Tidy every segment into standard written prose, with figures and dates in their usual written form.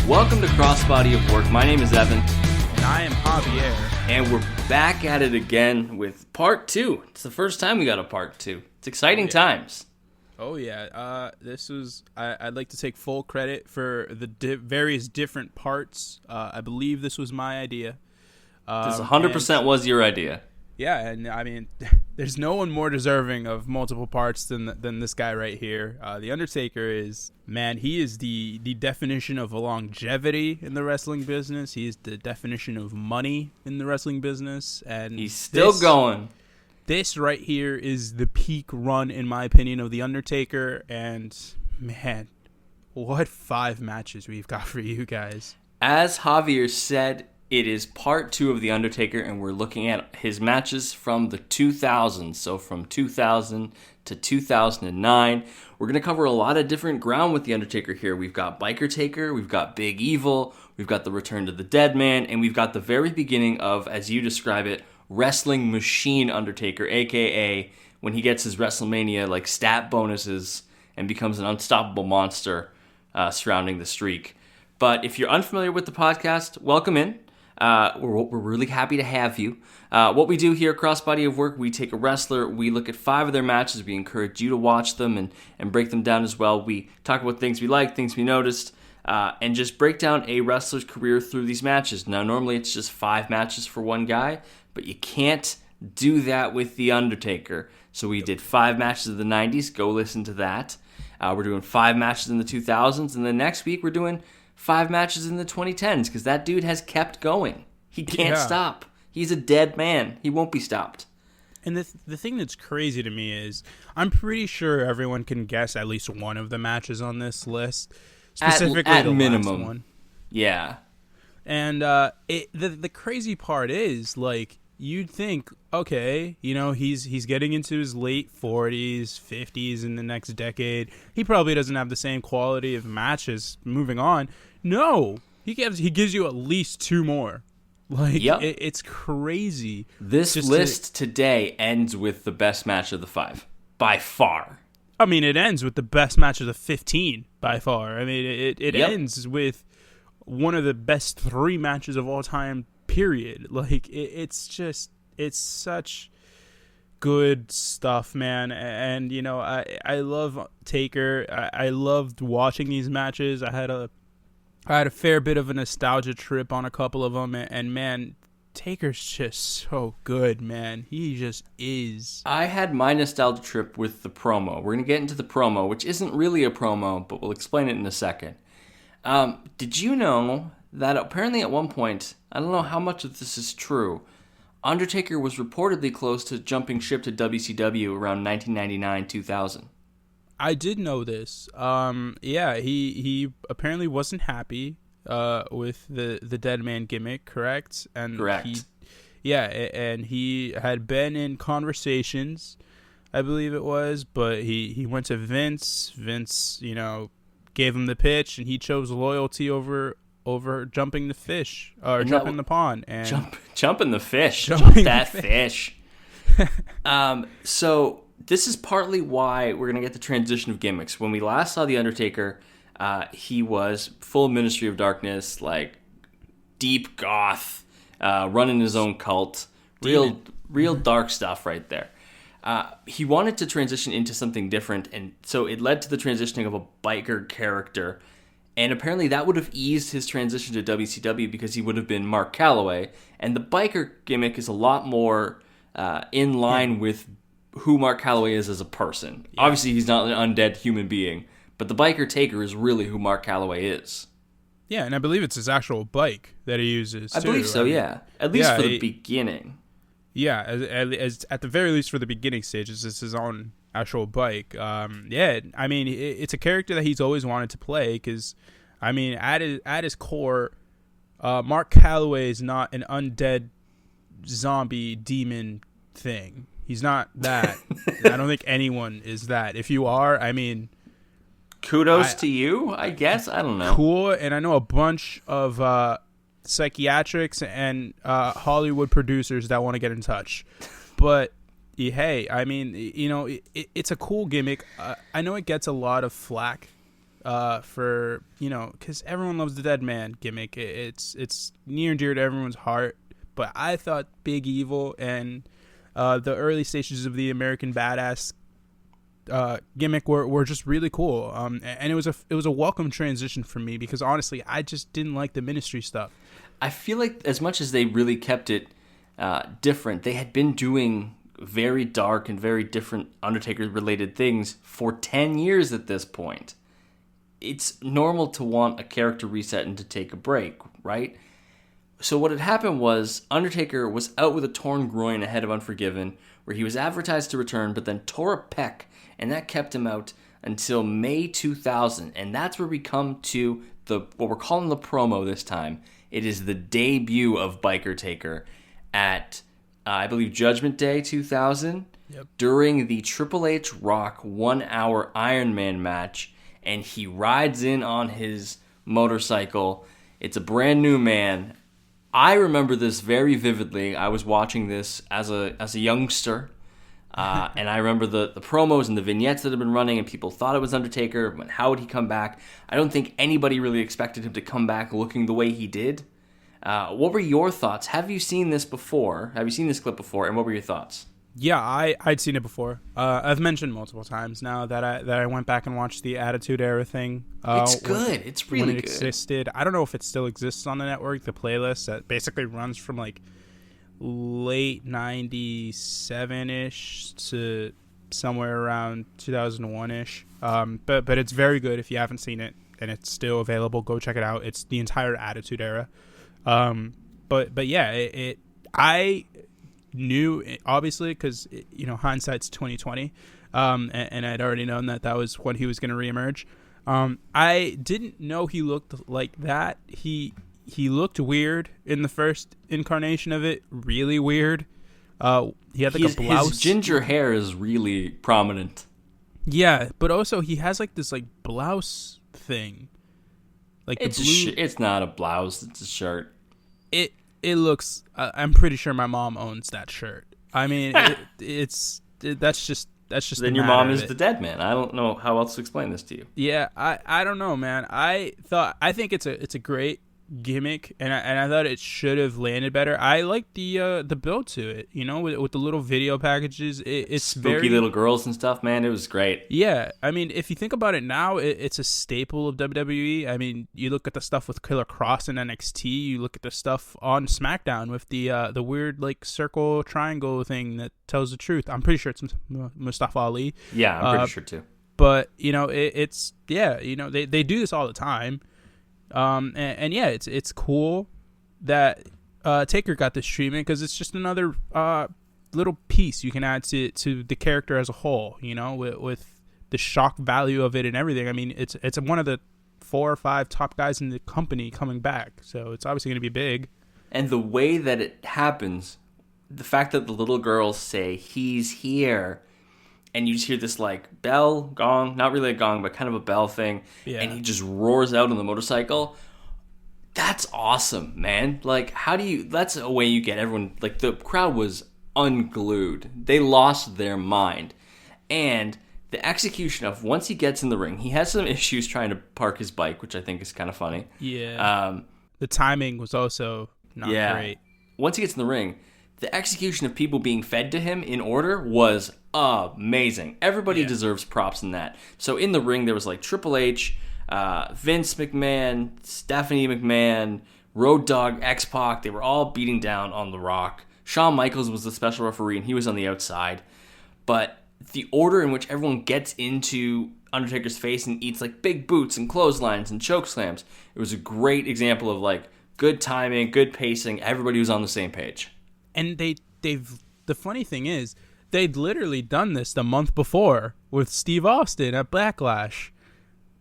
Welcome to Crossbody of Work. My name is Evan. And I am Javier. And we're back at it again with part 2. It's the first time we got a part 2. It's exciting times. Oh, yeah. This was... I'd like to take full credit for the various different parts. I believe this was my idea. This 100% was your idea. Yeah, and I mean, there's no one more deserving of multiple parts than this guy right here. The Undertaker is, man, he is the definition of longevity in the wrestling business. He is the definition of money in the wrestling business. And he's still going. This right here is the peak run, in my opinion, of The Undertaker. And, man, what 5 matches we've got for you guys. As Javier said, it is part 2 of The Undertaker, and we're looking at his matches from the 2000s. So from 2000 to 2009. We're going to cover a lot of different ground with The Undertaker here. We've got Biker Taker, we've got Big Evil, we've got the return to the Deadman, and we've got the very beginning of, as you describe it, Wrestling Machine Undertaker, a.k.a. when he gets his Wrestlemania like stat bonuses and becomes an unstoppable monster surrounding the streak. But if you're unfamiliar with the podcast, welcome in. We're really happy to have you. What we do here at Crossbody of Work, we take a wrestler, we look at 5 of their matches, we encourage you to watch them and break them down as well. We talk about things we like, things we noticed, and just break down a wrestler's career through these matches. Now, normally it's just 5 matches for one guy, but you can't do that with The Undertaker. So we did 5 matches of the 90s, go listen to that. We're doing 5 matches in the 2000s, and then next week we're doing 5 matches in the 2010s, because that dude has kept going. He can't stop. He's a dead man. He won't be stopped. And the thing that's crazy to me is I'm pretty sure everyone can guess at least one of the matches on this list. Specifically at the minimum. last one. Yeah. And the crazy part is, like, you'd think, okay, you know, he's getting into his late 40s, 50s in the next decade. He probably doesn't have the same quality of matches moving on. No, he gives you at least 2 more. Like, yep. It's crazy. This list today ends with the best match of the 5, by far. I mean, it ends with the best match of the 15, by far. I mean, it ends with one of the best 3 matches of all time, period. Like, it's such good stuff, man. And, you know, I love Taker. I loved watching these matches. I had a fair bit of a nostalgia trip on a couple of them, and man, Taker's just so good, man. He just is. I had my nostalgia trip with the promo. We're going to get into the promo, which isn't really a promo, but we'll explain it in a second. Did you know that apparently at one point, I don't know how much of this is true, Undertaker was reportedly close to jumping ship to WCW around 1999-2000? I did know this. Yeah, he apparently wasn't happy with the Deadman gimmick, correct? Correct. And he had been in conversations, I believe it was, but he went to Vince. Vince, you know, gave him the pitch, and he chose loyalty over jumping the fish or jumping the pond and jumping the fish. Jumping that fish. So this is partly why we're going to get the transition of gimmicks. When we last saw The Undertaker, he was full Ministry of Darkness, like deep goth, running his own cult, real dark stuff right there. He wanted to transition into something different, and so it led to the transitioning of a biker character. And apparently that would have eased his transition to WCW because he would have been Mark Calloway. And the biker gimmick is a lot more in line with who Mark Calloway is as a person. Yeah. Obviously, he's not an undead human being, but the Biker Taker is really who Mark Calloway is. Yeah, and I believe it's his actual bike that he uses, I believe so, yeah. At least for the beginning. Yeah, as at the very least for the beginning stages, it's his own actual bike. Yeah, I mean, it's a character that he's always wanted to play because, I mean, at his core, Mark Calloway is not an undead zombie demon thing. He's not that. I don't think anyone is that. If you are, I mean, kudos to you, I guess. I don't know. Cool, and I know a bunch of psychiatrics and Hollywood producers that want to get in touch. But hey, I mean, you know, it's a cool gimmick. I know it gets a lot of flack for, because everyone loves the Deadman gimmick. It's near and dear to everyone's heart. But I thought Big Evil and the early stages of the American Badass gimmick were just really cool. And it was a welcome transition for me because honestly, I just didn't like the Ministry stuff. I feel like as much as they really kept it different, they had been doing very dark and very different Undertaker-related things for 10 years at this point. It's normal to want a character reset and to take a break, right? So what had happened was Undertaker was out with a torn groin ahead of Unforgiven, where he was advertised to return, but then tore a pec, and that kept him out until May 2000. And that's where we come to what we're calling the promo this time. It is the debut of Biker Taker at, I believe, Judgment Day 2000, during the Triple H Rock 1 hour Iron Man match, and he rides in on his motorcycle. It's a brand new man. I remember this very vividly. I was watching this as a youngster, and I remember the promos and the vignettes that had been running, and people thought it was Undertaker. But how would he come back? I don't think anybody really expected him to come back looking the way he did. What were your thoughts? Have you seen this before? Have you seen this clip before? And what were your thoughts? Yeah, I'd seen it before. I've mentioned multiple times now that I went back and watched the Attitude Era thing. It's good. It's really when it good. Existed. I don't know if it still exists on the network. The playlist that basically runs from like late 97-ish to somewhere around 2001-ish. But it's very good if you haven't seen it and it's still available. Go check it out. It's the entire Attitude Era. But yeah, I knew, obviously, because hindsight's 2020, and I'd already known that was when he was going to reemerge. I didn't know he looked like that. He looked weird in the first incarnation of it, really weird. He had like a blouse. His ginger hair is really prominent. Yeah, but also he has like this like blouse thing. Like it's not a blouse; it's a shirt. It looks. I'm pretty sure my mom owns that shirt. I mean, that's just. Then your mom is the Deadman. I don't know how else to explain this to you. Yeah, I don't know, man. I think it's a great gimmick, and I thought it should have landed better. I like the build to it, with the little video packages. It's spooky very, little girls and stuff, man. It was great. Yeah, I mean, if you think about it now, it's a staple of WWE. I mean, you look at the stuff with Killer Kross in NXT. You look at the stuff on SmackDown with the weird like circle triangle thing that tells the truth. I'm pretty sure it's Mustafa Ali. Yeah, I'm pretty sure too. But it's they do this all the time. And yeah, it's cool that Taker got this treatment because it's just another little piece you can add to the character as a whole. With the shock value of it and everything. I mean, it's one of the 4 or 5 top guys in the company coming back, so it's obviously going to be big. And the way that it happens, the fact that the little girls say he's here. And you just hear this like bell, gong, not really a gong, but kind of a bell thing. Yeah. And he just roars out on the motorcycle. That's awesome, man. Like, that's a way you get everyone, like the crowd was unglued. They lost their mind. And the execution of once he gets in the ring, he has some issues trying to park his bike, which I think is kind of funny. Yeah. The timing was also not great. Once he gets in the ring, the execution of people being fed to him in order was amazing. Everybody deserves props in that. So in the ring, there was like Triple H, Vince McMahon, Stephanie McMahon, Road Dogg, X-Pac. They were all beating down on The Rock. Shawn Michaels was the special referee, and he was on the outside. But the order in which everyone gets into Undertaker's face and eats like big boots and clotheslines and choke slams, it was a great example of like good timing, good pacing. Everybody was on the same page. And the funny thing is, they'd literally done this the month before with Steve Austin at Backlash.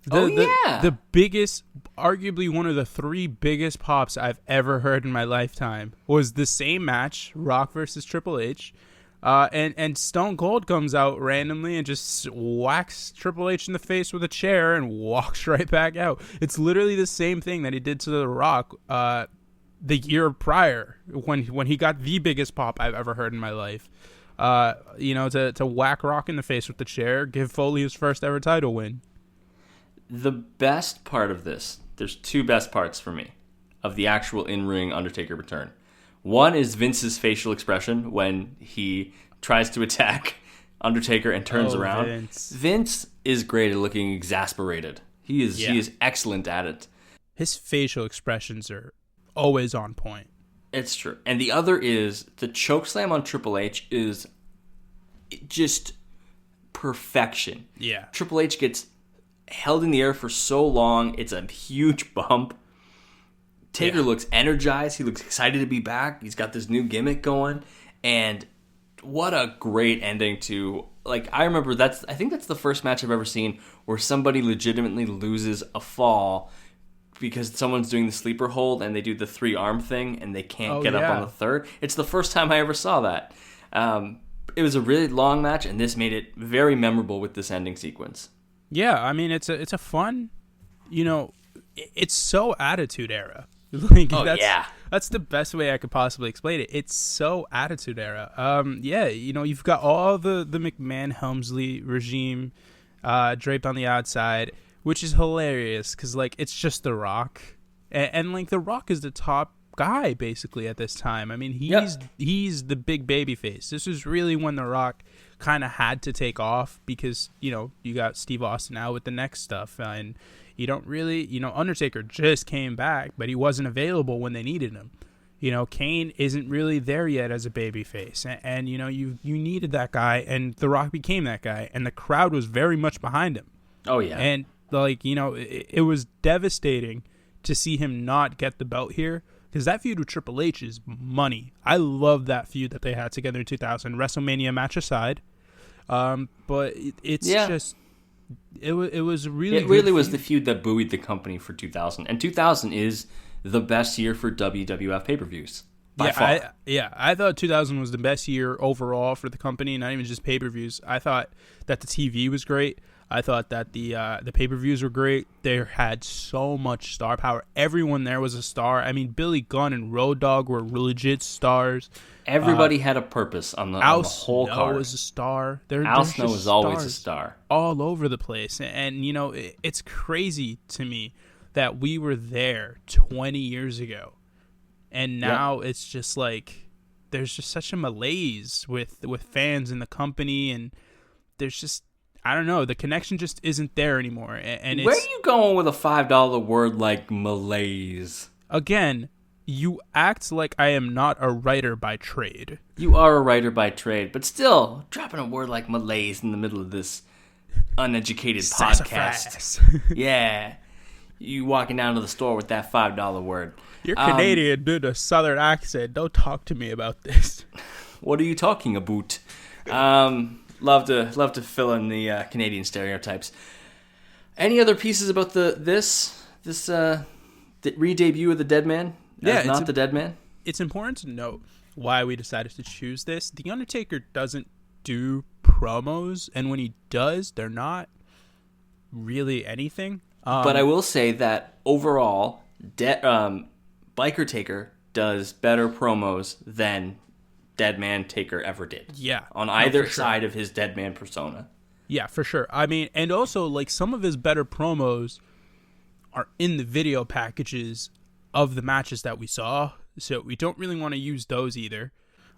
The biggest, arguably one of the 3 biggest pops I've ever heard in my lifetime was the same match, Rock versus Triple H. And Stone Cold comes out randomly and just whacks Triple H in the face with a chair and walks right back out. It's literally the same thing that he did to The Rock the year prior when he got the biggest pop I've ever heard in my life. To whack Rock in the face with the chair, give Foley his first ever title win. the best part of this, there's two best parts for me of the actual in-ring Undertaker return. One is Vince's facial expression when he tries to attack Undertaker and turns around. Vince is great at looking exasperated. He is excellent at it. His facial expressions are always on point. It's true. And the other is the chokeslam on Triple H is just perfection. Yeah. Triple H gets held in the air for so long. It's a huge bump. Taker looks energized. He looks excited to be back. He's got this new gimmick going. And what a great ending to... Like, I remember I think that's the first match I've ever seen where somebody legitimately loses a fall because someone's doing the sleeper hold and they do the 3-arm thing and they can't get up on the third. It's the first time I ever saw that. It was a really long match, and this made it very memorable with this ending sequence. Yeah, I mean, it's a fun... it's so Attitude Era. Like, that's the best way I could possibly explain it. It's so Attitude Era. You've got all the McMahon Helmsley regime draped on the outside, which is hilarious because like it's just The Rock, and like The Rock is the top guy basically at this time. I mean, he's the big baby face. This is really when The Rock kind of had to take off because you got Steve Austin out with the next stuff, and you don't really, Undertaker just came back, but he wasn't available when they needed him. Kane isn't really there yet as a babyface, and you needed that guy, and The Rock became that guy, and the crowd was very much behind him. Oh yeah, and like it was devastating to see him not get the belt here because that feud with Triple H is money. I love that feud that they had together in 2000, WrestleMania match aside, but it's just. It was really. It really was the feud that buoyed the company for 2000, and 2000 is the best year for WWF pay-per-views by far. I thought 2000 was the best year overall for the company, not even just pay-per-views. I thought that the TV was great. I thought that the pay-per-views were great. They had so much star power. Everyone there was a star. I mean, Billy Gunn and Road Dogg were legit stars. Everybody had a purpose on the whole card. Al Snow was a star. Al Snow was always a star. All over the place. And it's crazy to me that we were there 20 years ago. And now it's just like there's just such a malaise with fans in the company, and there's just, I don't know, the connection just isn't there anymore. And where are you going with a $5 word like malaise? Again, you act like I am not a writer by trade. You are a writer by trade, but still, dropping a word like malaise in the middle of this uneducated podcast. Yeah. You walking down to the store with that $5 word. You're Canadian, dude, a southern accent. Don't talk to me about this. What are you talking about? Love to fill in the Canadian stereotypes. Any other pieces about the re-debut of the Deadman? The Deadman? It's important to note why we decided to choose this. The Undertaker doesn't do promos, and when he does, they're not really anything. But I will say that overall, Biker Taker does better promos than Deadman Taker ever did. Yeah. On either side of his Deadman persona. Yeah, for sure. I mean, and also, like, some of his better promos are in the video packages of the matches that we saw, so we don't really want to use those either.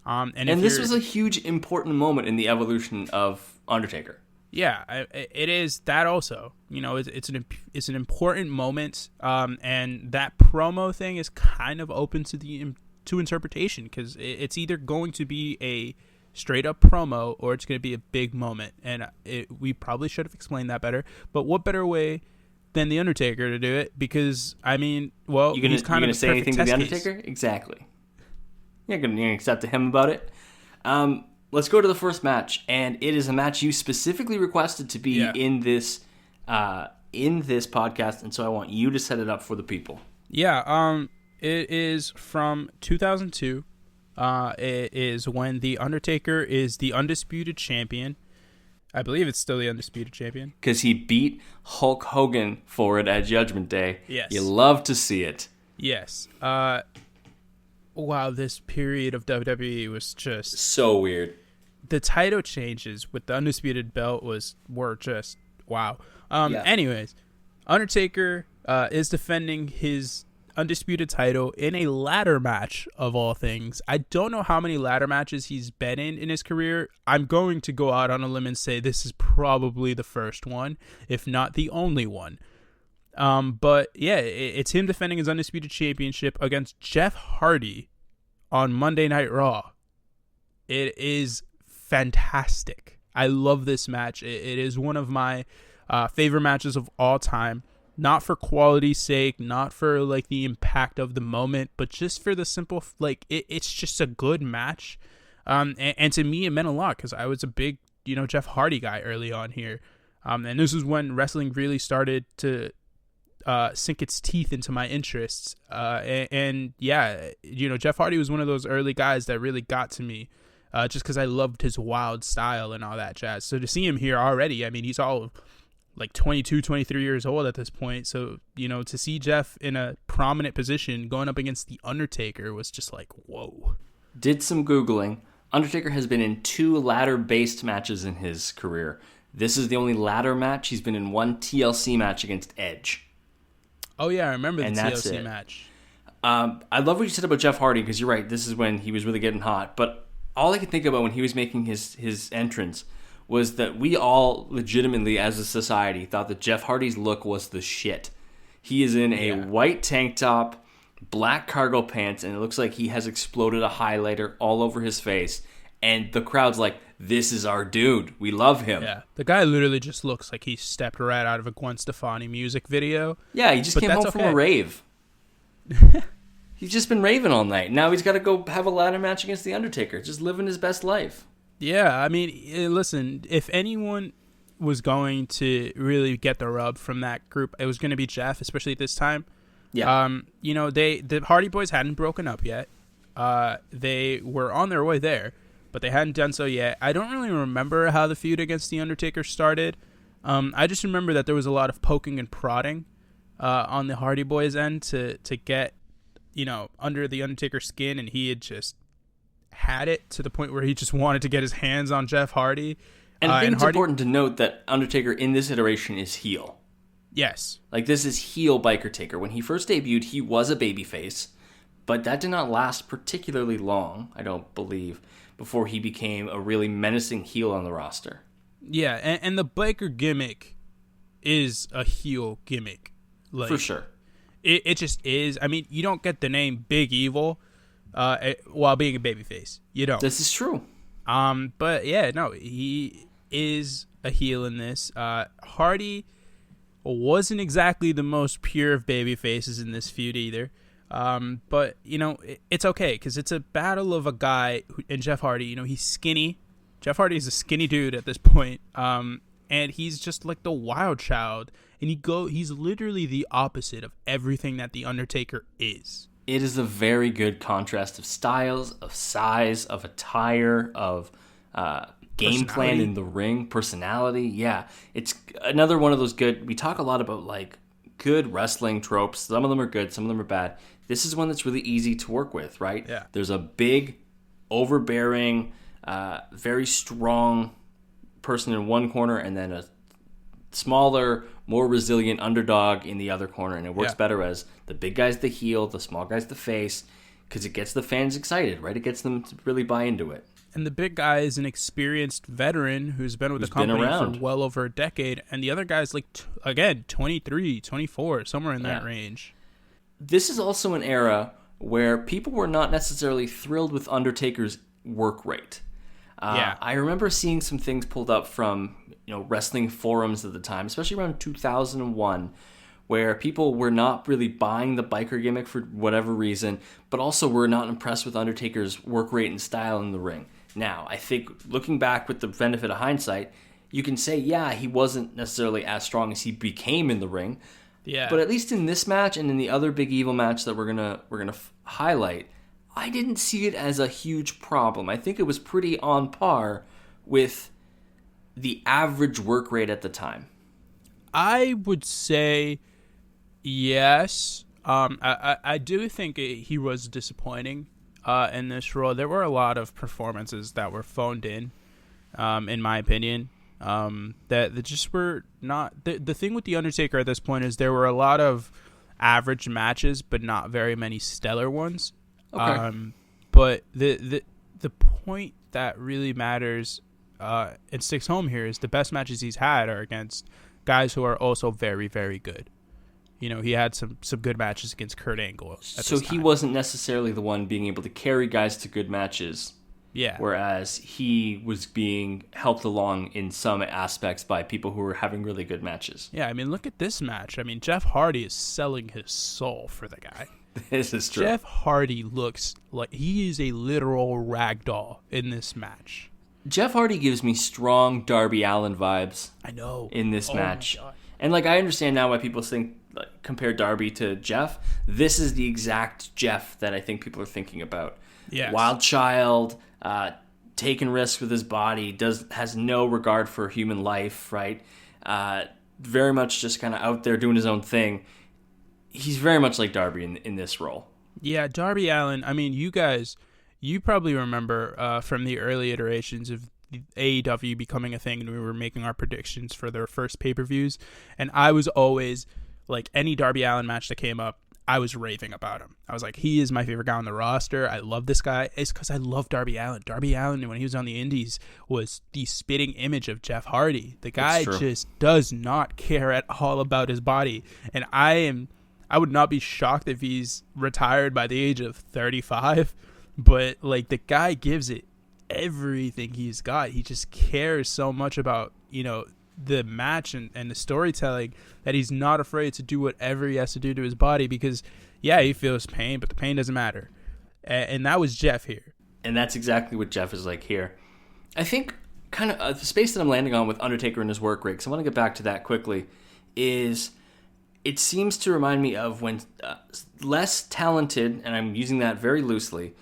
And this was a huge, important moment in the evolution of Undertaker. Yeah, it is that also. It's an important moment, and that promo thing is kind of open to interpretation because it's either going to be a straight up promo or it's going to be a big moment, and we probably should have explained that better. But what better way than the Undertaker to do it? Because I mean, well, he's kind of say anything to the Undertaker? Case. Exactly. You're going to accept to him about it. Let's go to the first match, and it is a match you specifically requested to be in this podcast, and so I want you to set it up for the people. Yeah, it is from 2002. It is when the Undertaker is the undisputed champion. I believe it's still the undisputed champion. Because he beat Hulk Hogan for it at Judgment Day. Yes. You love to see it. Yes. Wow, this period of WWE was just so weird. The title changes with the undisputed belt were just wow. Anyways, Undertaker is defending his undisputed title in a ladder match of all things. I don't know how many ladder matches he's been in his career. I'm going to go out on a limb and say this is probably the first one, if not the only one. But yeah, it's him defending his undisputed championship against Jeff Hardy on Monday Night Raw. It is fantastic. I love this match. It is one of my favorite matches of all time. Not for quality's sake, not for like the impact of the moment, but just for the simple, like it's just a good match. And to me, it meant a lot because I was a big, Jeff Hardy guy early on here. And this is when wrestling really started to sink its teeth into my interests. And yeah, Jeff Hardy was one of those early guys that really got to me. Just because I loved his wild style and all that jazz. So to see him here already, I mean, he's all like 22, 23 years old at this point. So, to see Jeff in a prominent position going up against The Undertaker was just like, whoa. Did some Googling. Undertaker has been in 2 ladder-based matches in his career. This is the only ladder match. He's been in 1 TLC match against Edge. Oh, yeah, I remember the TLC match. I love what you said about Jeff Hardy, because you're right. This is when he was really getting hot. But all I could think about when he was making his entrance was that we all legitimately, as a society, thought that Jeff Hardy's look was the shit. He is in a white tank top, black cargo pants, and it looks like he has exploded a highlighter all over his face. And the crowd's like, this is our dude. We love him. Yeah, the guy literally just looks like he stepped right out of a Gwen Stefani music video. Yeah, he just came home from a rave. He's just been raving all night. Now he's got to go have a ladder match against The Undertaker. Just living his best life. Yeah, I mean, listen, if anyone was going to really get the rub from that group, it was going to be Jeff, especially at this time. Yeah. The Hardy Boys hadn't broken up yet. They were on their way there, but they hadn't done so yet. I don't really remember how the feud against The Undertaker started. I just remember that there was a lot of poking and prodding on the Hardy Boys' end to get, under The Undertaker's skin, and he had just had it to the point where he just wanted to get his hands on Jeff Hardy. And I think it's important to note that Undertaker in this iteration is heel. Yes. Like, this is heel Biker Taker. When he first debuted, he was a babyface, but that did not last particularly long, I don't believe, before he became a really menacing heel on the roster. Yeah, and the biker gimmick is a heel gimmick. Like, for sure. It just is. I mean, you don't get the name Big Evil while being a babyface. You don't. This is true. But yeah, no, he is a heel in this. Hardy wasn't exactly the most pure of baby faces in this feud either. But it's okay because it's a battle of a guy and Jeff Hardy. He's skinny. Jeff Hardy is a skinny dude at this point. And he's just like the wild child, and he's literally the opposite of everything that The Undertaker is. It is a very good contrast of styles, of size, of attire, of game plan in the ring, personality. Yeah, it's another one of those good. We talk a lot about like good wrestling tropes. Some of them are good, some of them are bad. This is one that's really easy to work with, right? Yeah. There's a big, overbearing, very strong person in one corner, and then a smaller, more resilient underdog in the other corner, and it works better as the big guy's the heel, the small guy's the face, because it gets the fans excited, right? It gets them to really buy into it. And the big guy is an experienced veteran who's been with the company for well over a decade, and the other guy's like, again, 23, 24, somewhere in that range. This is also an era where people were not necessarily thrilled with Undertaker's work rate. I remember seeing some things pulled up from wrestling forums at the time, especially around 2001, where people were not really buying the biker gimmick for whatever reason, but also were not impressed with Undertaker's work rate and style in the ring. Now, I think looking back with the benefit of hindsight, you can say, he wasn't necessarily as strong as he became in the ring. Yeah. But at least in this match and in the other Big Evil match that we're gonna highlight, I didn't see it as a huge problem. I think it was pretty on par with the average work rate at the time. I would say yes. I do think he was disappointing in this role. There were a lot of performances that were phoned in my opinion. that just were not the thing with the Undertaker at this point is there were a lot of average matches, but not very many stellar ones. Okay. But the point that really matters and sticks home here is the best matches he's had are against guys who are also very, very good. You know, he had some good matches against Kurt Angle. So he wasn't necessarily the one being able to carry guys to good matches. Yeah. Whereas he was being helped along in some aspects by people who were having really good matches. Yeah, I mean, look at this match. I mean, Jeff Hardy is selling his soul for the guy. This is true. Jeff Hardy looks like he is a literal ragdoll in this match. Jeff Hardy gives me strong Darby Allin vibes. I know. In this match. My God. And like I understand now why people think compare Darby to Jeff. This is the exact Jeff that I think people are thinking about. Yes. Wild child, taking risks with his body, has no regard for human life, right? Very much just kind of out there doing his own thing. He's very much like Darby in this role. Yeah, Darby Allin. I mean, you probably remember from the early iterations of AEW becoming a thing, and we were making our predictions for their first pay-per-views. And I was always like, any Darby Allin match that came up, I was raving about him. I was like, he is my favorite guy on the roster. I love this guy. It's because I love Darby Allin. Darby Allin, when he was on the Indies, was the spitting image of Jeff Hardy. The guy just does not care at all about his body. And I would not be shocked if he's retired by the age of 35. But like, the guy gives it everything he's got. He just cares so much about, you know, the match and the storytelling that he's not afraid to do whatever he has to do to his body because, yeah, he feels pain, but the pain doesn't matter. And that was Jeff here. And that's exactly what Jeff is like here. I think kind of the space that I'm landing on with Undertaker and his work rate, because I want to get back to that quickly, is it seems to remind me of when less talented, and I'm using that very loosely,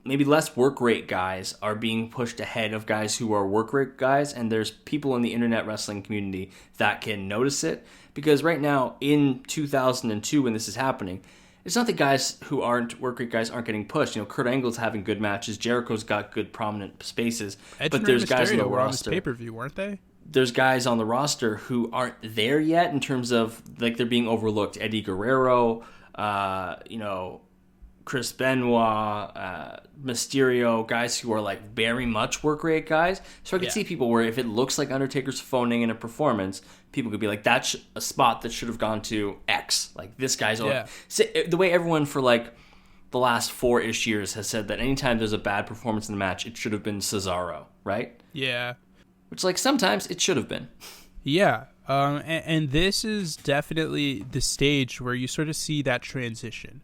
maybe less work rate guys are being pushed ahead of guys who are work rate guys, and there's people in the internet wrestling community that can notice it. Because right now, in 2002, when this is happening, it's not that guys who aren't work rate guys aren't getting pushed. You know, Kurt Angle's having good matches, Jericho's got good prominent spaces, but there's guys on the roster. On this pay-per-view, weren't they? There's guys on the roster who aren't there yet in terms of like they're being overlooked. Eddie Guerrero, Chris Benoit, Mysterio, guys who are like very much work rate guys. So I could see people where if it looks like Undertaker's phoning in a performance, people could be like, that's a spot that should have gone to X. Like this guy's the way everyone for like the last 4-ish years has said that anytime there's a bad performance in the match, it should have been Cesaro, right? Yeah. Which like sometimes it should have been. Yeah. And this is definitely the stage where you sort of see that transition.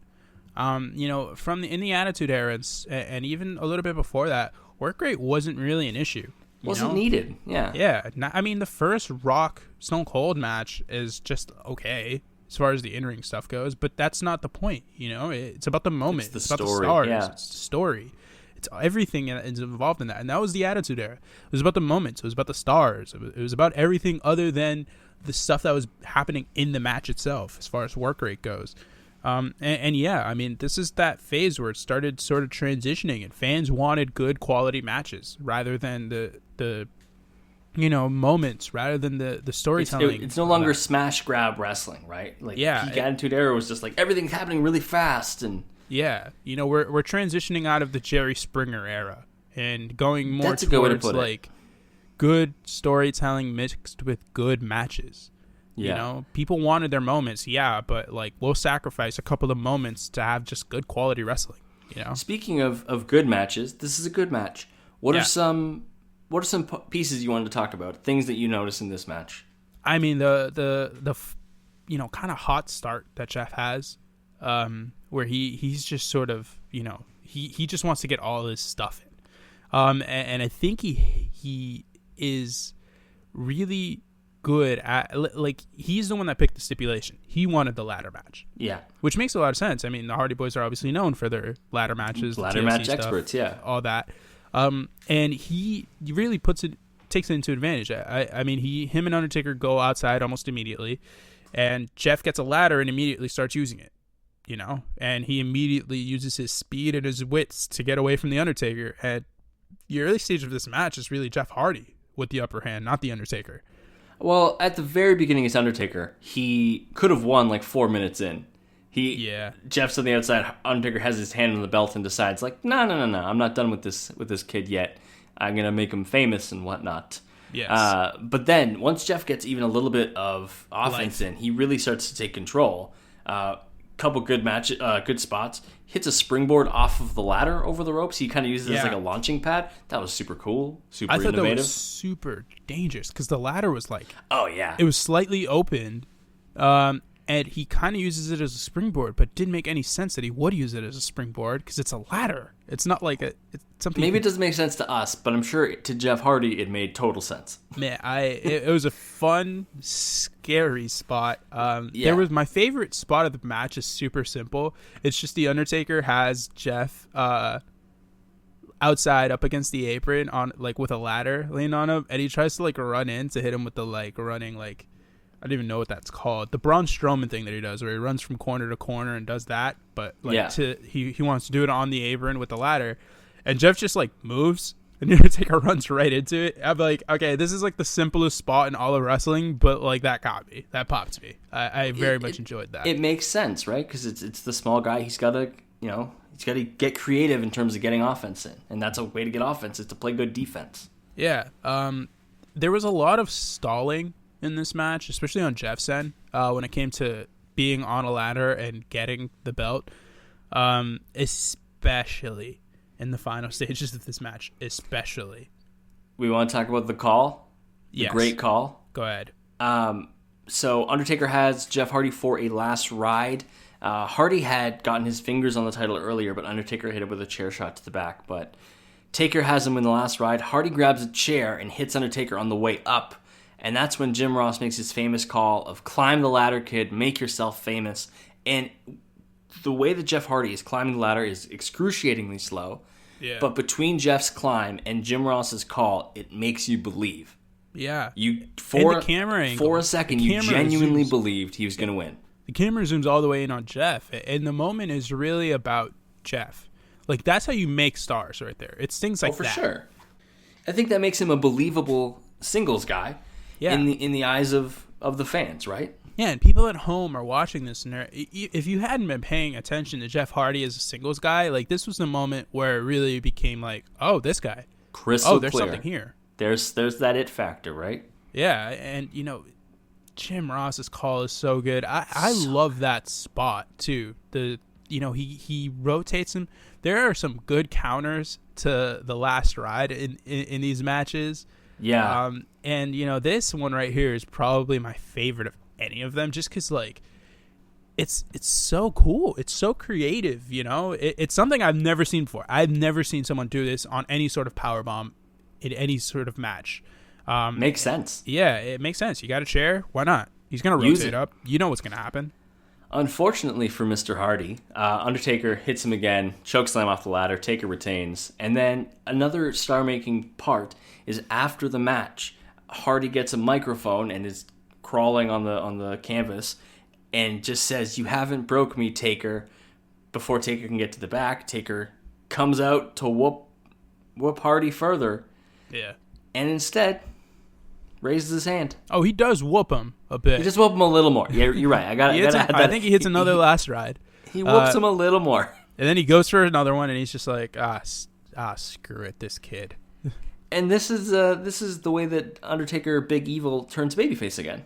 In the Attitude Era and even a little bit before that, work rate wasn't really an issue. Wasn't needed, yeah. Yeah, I mean, the first Rock Stone Cold match is just okay as far as the in-ring stuff goes, but that's not the point, you know? It's about the moment. It's about the stars. Yeah. It's the story. It's everything that is involved in that, and that was the Attitude Era. It was about the moments. It was about the stars. It was about everything other than the stuff that was happening in the match itself as far as work rate goes. I mean, this is that phase where it started sort of transitioning, and fans wanted good quality matches rather than the moments, rather than the storytelling. It's no longer smash grab wrestling, right? Like peak Attitude Era was just like everything's happening really fast, and we're transitioning out of the Jerry Springer era and going more towards like good storytelling mixed with good matches. Yeah. You know, people wanted their moments, but like we'll sacrifice a couple of moments to have just good quality wrestling. You know. Speaking of good matches, this is a good match. What are some pieces you wanted to talk about? Things that you noticed in this match? I mean, the kind of hot start that Jeff has, where he's just sort of he just wants to get all his stuff in, and I think he is really good at, like, he's the one that picked the stipulation. He wanted the ladder match. Yeah. Which makes a lot of sense. I mean, the Hardy Boys are obviously known for their ladder matches. Ladder match stuff, experts, yeah. All that. And he really takes it into advantage. I mean, him and Undertaker go outside almost immediately, and Jeff gets a ladder and immediately starts using it, and he immediately uses his speed and his wits to get away from the Undertaker. And the early stage of this match is really Jeff Hardy with the upper hand, not the Undertaker. Well, at the very beginning, it's Undertaker. He could have won like 4 minutes in. Jeff's on the outside. Undertaker has his hand on the belt and decides, like, no, I'm not done with this kid yet. I'm gonna make him famous and whatnot. Yes. But then once Jeff gets even a little bit of offense in, he really starts to take control. Couple good spots. Hits a springboard off of the ladder over the ropes. He kind of uses it as like a launching pad. That was super cool, super innovative. I thought that was super dangerous because the ladder was like, oh yeah, it was slightly opened, and he kind of uses it as a springboard, but didn't make any sense that he would use it as a springboard because it's a ladder. It's not like it's something. Maybe it doesn't make sense to us, but I'm sure to Jeff Hardy it made total sense. Man, it was a fun, scary spot. There was my favorite spot of the match is super simple. It's just the Undertaker has Jeff outside up against the apron on like with a ladder laying on him, and he tries to like run in to hit him with the like running like. I don't even know what that's called. The Braun Strowman thing that he does, where he runs from corner to corner and does that. But like he wants to do it on the apron with the ladder, and Jeff just like moves, and the Undertaker runs right into it. I'm like, okay, this is like the simplest spot in all of wrestling, but like that got me, that popped me. I very much enjoyed that. It makes sense, right? Because it's the small guy. He's got to get creative in terms of getting offense in, and that's a way to get offense is to play good defense. Yeah. There was a lot of stalling in this match, especially on Jeff's end, when it came to being on a ladder and getting the belt, especially in the final stages of this match, especially. We want to talk about the call? Yes. The great call? Go ahead. So Undertaker has Jeff Hardy for a last ride. Hardy had gotten his fingers on the title earlier, but Undertaker hit it with a chair shot to the back. But Taker has him in the last ride. Hardy grabs a chair and hits Undertaker on the way up. And that's when Jim Ross makes his famous call of climb the ladder, kid, make yourself famous. And the way that Jeff Hardy is climbing the ladder is excruciatingly slow. Yeah. But between Jeff's climb and Jim Ross's call, it makes you believe. Yeah. For the camera angle, for a second, you genuinely believed he was going to win. The camera zooms all the way in on Jeff, and the moment is really about Jeff. Like, that's how you make stars right there. It's things like that. For sure. I think that makes him a believable singles guy. Yeah. In the eyes of the fans, right? Yeah, and people at home are watching this, and if you hadn't been paying attention to Jeff Hardy as a singles guy, like this was the moment where it really became like, oh, this guy, crystal there's clear. Something here. There's that it factor, right? Yeah, and Jim Ross's call is so good. I love that spot too. He rotates him. There are some good counters to the last ride in these matches. Yeah. And this one right here is probably my favorite of any of them, just because like it's so cool. It's so creative. It's something I've never seen before. I've never seen someone do this on any sort of powerbomb in any sort of match. Makes sense. Yeah, it makes sense. You got a chair? Why not? He's gonna rotate up. You know what's gonna happen. Unfortunately for Mr. Hardy, Undertaker hits him again, chokeslam off the ladder, Taker retains, and then another star-making part is after the match, Hardy gets a microphone and is crawling on the canvas and just says, "You haven't broke me, Taker." Before Taker can get to the back, Taker comes out to whoop Hardy further. Yeah. And instead raises his hand. Oh, he does whoop him a bit. He just whoop him a little more. Yeah, you're right. I think he hits another last ride. He whoops him a little more. And then he goes for another one, and he's just like, screw it, this kid. And this is the way that Undertaker Big Evil turns babyface again.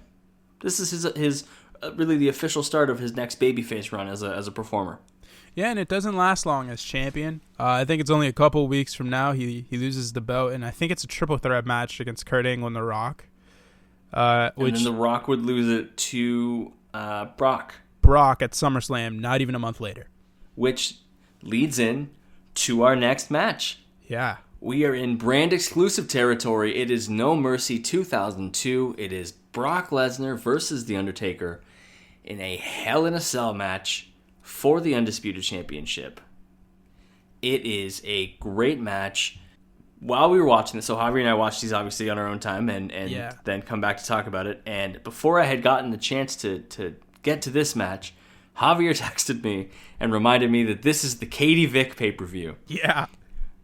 This is his really the official start of his next babyface run as a performer. Yeah, and it doesn't last long as champion. I think it's only a couple weeks from now he loses the belt, and I think it's a triple threat match against Kurt Angle and The Rock. And then The Rock would lose it to Brock. Brock at SummerSlam, not even a month later. Which leads in to our next match. Yeah. We are in brand exclusive territory. It is No Mercy 2002. It is Brock Lesnar versus The Undertaker in a Hell in a Cell match for the Undisputed Championship. It is a great match. While we were watching this, so Javier and I watched these obviously on our own time and then come back to talk about it. And before I had gotten the chance to get to this match, Javier texted me and reminded me that this is the Katie Vick pay-per-view. Yeah.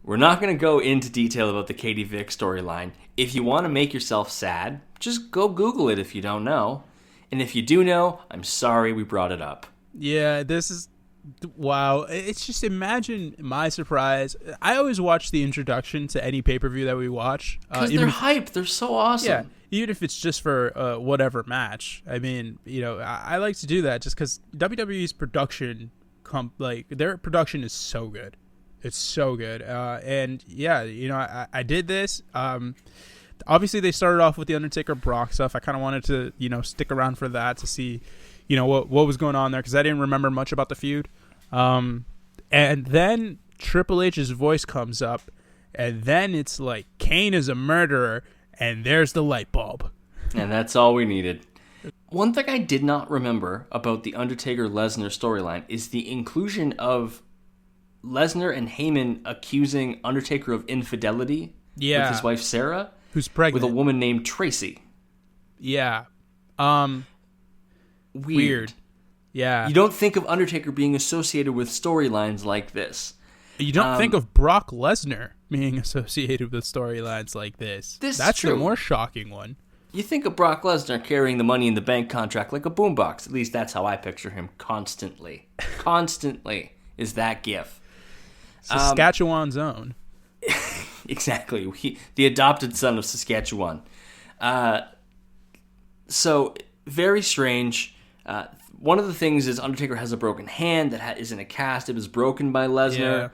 We're not going to go into detail about the Katie Vick storyline. If you want to make yourself sad, just go Google it if you don't know. And if you do know, I'm sorry we brought it up. Yeah, this is... Wow. It's just, imagine my surprise. I always watch the introduction to any pay-per-view that we watch. Because they're hyped. They're so awesome. Yeah, even if it's just for whatever match. I mean, I like to do that just because WWE's production, their production is so good. It's so good. And yeah, I did this. Obviously, they started off with the Undertaker Brock stuff. I kind of wanted to, stick around for that to see, what was going on there because I didn't remember much about the feud. And then Triple H's voice comes up, and then it's like Kane is a murderer, and there's the light bulb. And that's all we needed. One thing I did not remember about the Undertaker-Lesnar storyline is the inclusion of Lesnar and Heyman accusing Undertaker of infidelity with his wife Sarah, who's pregnant, with a woman named Tracy. Yeah. Weird. Yeah. You don't think of Undertaker being associated with storylines like this. You don't think of Brock Lesnar being associated with storylines like this. That's true. The more shocking one. You think of Brock Lesnar carrying the Money in the Bank contract like a boombox. At least that's how I picture him constantly. Constantly is that gif. Saskatchewan's own. Exactly. The adopted son of Saskatchewan. So, very strange. One of the things is Undertaker has a broken hand that is in a cast. It was broken by Lesnar.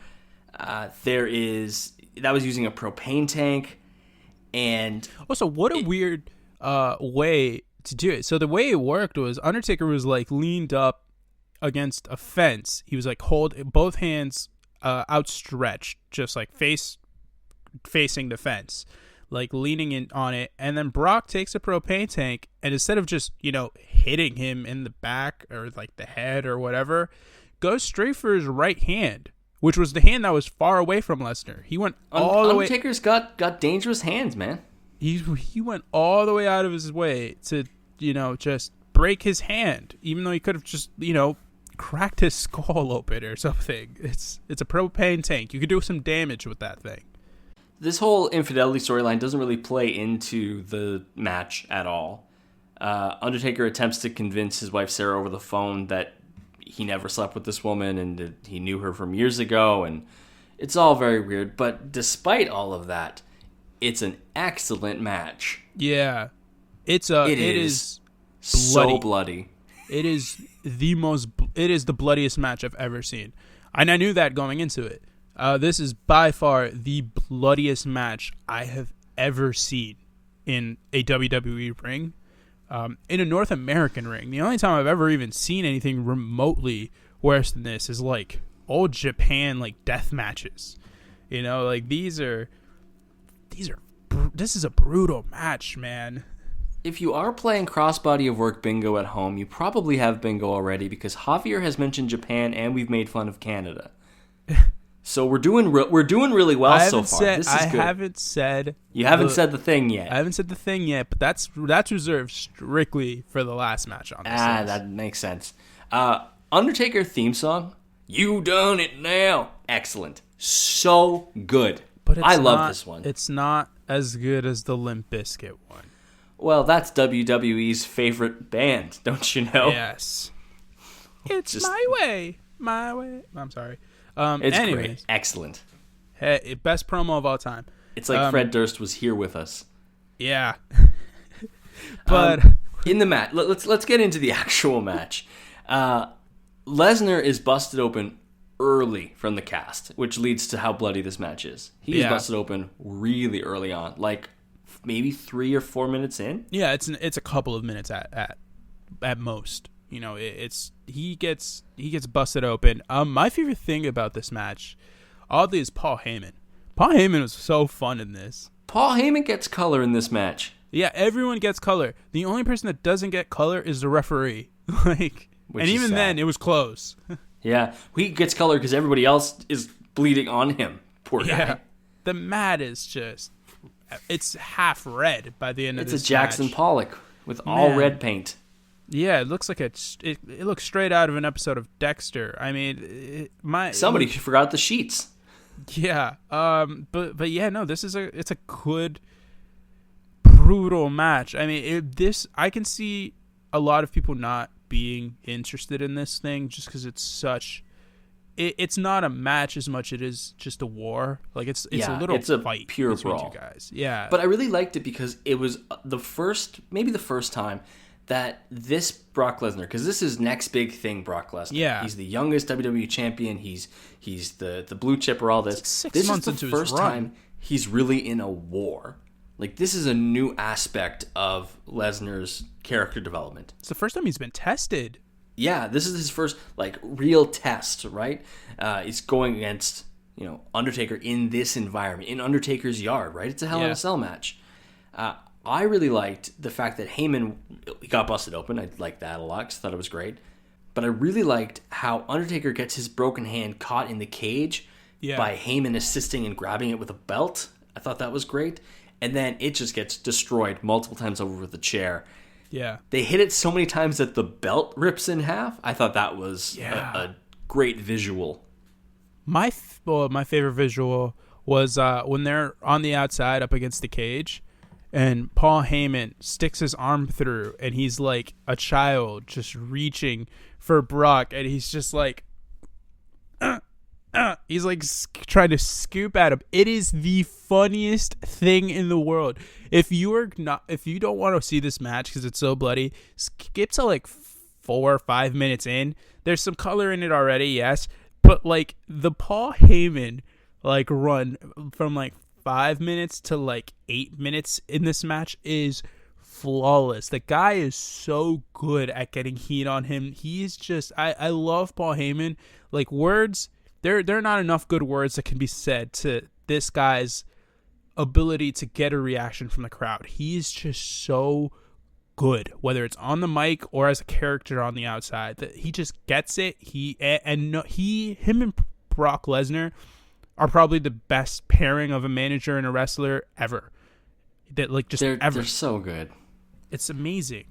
Yeah. That was using a propane tank. And also, what a weird way to do it. So the way it worked was Undertaker was like leaned up against a fence. He was like both hands outstretched, just like facing the fence, like leaning in on it. And then Brock takes a propane tank, and instead of just hitting him in the back or like the head or whatever, goes straight for his right hand, which was the hand that was far away from Lesnar. He went all the way. Undertaker's got dangerous hands, man. He went all the way out of his way to just break his hand, even though he could have just cracked his skull open or something. It's a propane tank. You could do some damage with that thing. This whole infidelity storyline doesn't really play into the match at all. Undertaker attempts to convince his wife Sarah over the phone that he never slept with this woman and that he knew her from years ago, and it's all very weird. But despite all of that, it's an excellent match. Yeah, it is so bloody. It is the bloodiest match I've ever seen, and I knew that going into it. This is by far the bloodiest match I have ever seen in a WWE ring, in a North American ring. The only time I've ever even seen anything remotely worse than this is like old Japan death matches. This is a brutal match, man. If you are playing Crossbody of Work bingo at home, you probably have bingo already because Javier has mentioned Japan and we've made fun of Canada. So we're doing really well so far. This is good. I haven't said... You haven't said the thing yet. I haven't said the thing yet, but that's reserved strictly for the last match on this list. That makes sense. Undertaker theme song, You Done It Now. Excellent. So good. But I love this one. It's not as good as the Limp Bizkit one. Well, that's WWE's favorite band, don't you know? Yes. It's my way. My way. I'm sorry. It's great. Excellent. Hey, best promo of all time. It's like Fred Durst was here with us. Yeah. But in the match, let's get into the actual match. Lesnar is busted open early from the cast, which leads to how bloody this match is. He's busted open really early on, like maybe 3 or 4 minutes in. Yeah, it's a couple of minutes at most. He gets busted open. My favorite thing about this match, oddly, is Paul Heyman. Paul Heyman was so fun in this. Paul Heyman gets color in this match. Yeah, everyone gets color. The only person that doesn't get color is the referee. And even then, it was close. Yeah, he gets color because everybody else is bleeding on him. Poor guy. The mat is it's half red by the end of this match. It's a Jackson Pollock with all red paint. Yeah, it looks like it looks straight out of an episode of Dexter. I mean, somebody forgot the sheets. Yeah. But yeah, no, it's a good brutal match. I mean, I can see a lot of people not being interested in this thing just because it's such. It's not a match as much as it is just a war. Like it's a little fight pure between brawl. two guys. Yeah. But I really liked it because it was maybe the first time that this Brock Lesnar, because this is next big thing, Brock Lesnar. Yeah. He's the youngest WWE champion. He's the blue chipper, all this. Six months into his run. This is the first time he's really in a war. Like, this is a new aspect of Lesnar's character development. It's the first time he's been tested. Yeah, this is his first, like, real test, right? He's going against, Undertaker in this environment, in Undertaker's yard, right? It's a Hell in a Cell match. I really liked the fact that Heyman got busted open. I liked that a lot because I thought it was great. But I really liked how Undertaker gets his broken hand caught in the cage by Heyman assisting and grabbing it with a belt. I thought that was great. And then it just gets destroyed multiple times over with a chair. Yeah. They hit it so many times that the belt rips in half. I thought that was a great visual. My favorite visual was when they're on the outside up against the cage and Paul Heyman sticks his arm through and he's like a child just reaching for Brock and he's just like he's like trying to scoop at him. It is the funniest thing in the world. If you don't want to see this match because it's so bloody, skip to like 4 or 5 minutes in. There's some color in it already, yes, but like the Paul Heyman like run from like 5 minutes to like 8 minutes in this match is flawless. The guy is so good at getting heat on him. He's just I love Paul Heyman. Like words. There are not enough good words that can be said to this guy's ability to get a reaction from the crowd. He's just so good, whether it's on the mic or as a character on the outside. That he just gets it. Him and Brock Lesnar are probably the best pairing of a manager and a wrestler ever. They're so good. It's amazing.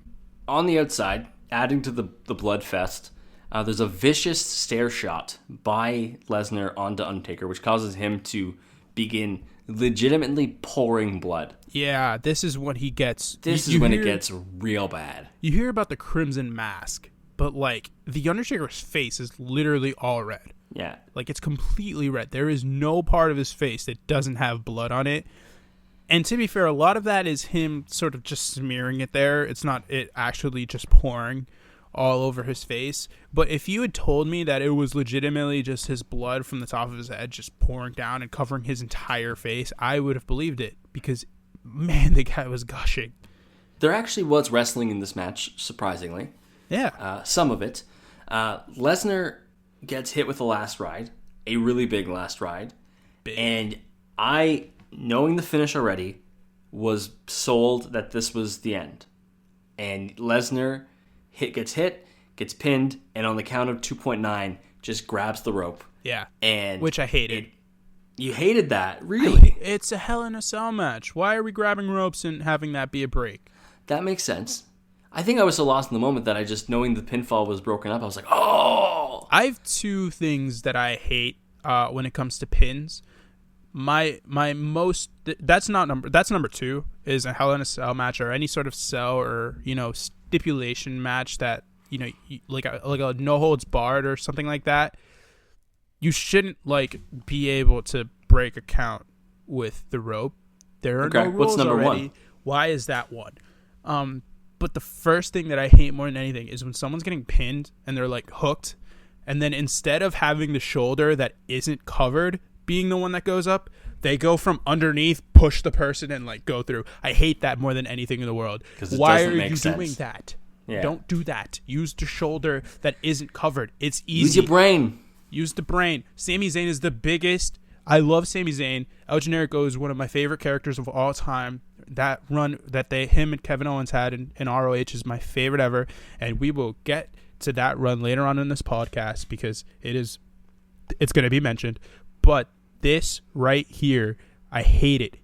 On the outside, adding to the blood fest. There's a vicious stare shot by Lesnar onto Undertaker, which causes him to begin legitimately pouring blood. Yeah, this is when he gets... This is when it gets real bad. You hear about the Crimson Mask, but, like, the Undertaker's face is literally all red. Yeah. Like, it's completely red. There is no part of his face that doesn't have blood on it. And to be fair, a lot of that is him sort of just smearing it there. It's not it actually just pouring all over his face. But if you had told me that it was legitimately just his blood from the top of his head just pouring down and covering his entire face, I would have believed it because, man, the guy was gushing. There actually was wrestling in this match, surprisingly. Yeah. Some of it. Lesnar gets hit with the last ride, a really big last ride. Big. And I, knowing the finish already, was sold that this was the end. And Lesnar gets pinned, and on the count of 2.9, just grabs the rope. Yeah. And which I hated. You hated that, really? It's a Hell in a Cell match. Why are we grabbing ropes and having that be a break? That makes sense. I think I was so lost in the moment that I just, knowing the pinfall was broken up, I was like, oh! I have two things that I hate when it comes to pins. My most that's number 2 is a Hell in a Cell match or any sort of cell or stipulation match that like a no holds barred or something like that. You shouldn't be able to break a count with the rope. There are no rules. What's number already. 1? Why is that one? But the first thing that I hate more than anything is when someone's getting pinned and they're hooked, and then instead of having the shoulder that isn't covered being the one that goes up, they go from underneath, push the person, and go through. I hate that more than anything in the world. Why are you doing that? Yeah. Don't do that. Use the shoulder that isn't covered. It's easy. Use your brain. Use the brain. Sami Zayn is the biggest. I love Sami Zayn. El Generico is one of my favorite characters of all time. That run that him and Kevin Owens had in ROH is my favorite ever, and we will get to that run later on in this podcast because it's going to be mentioned. But this right here, I hate it.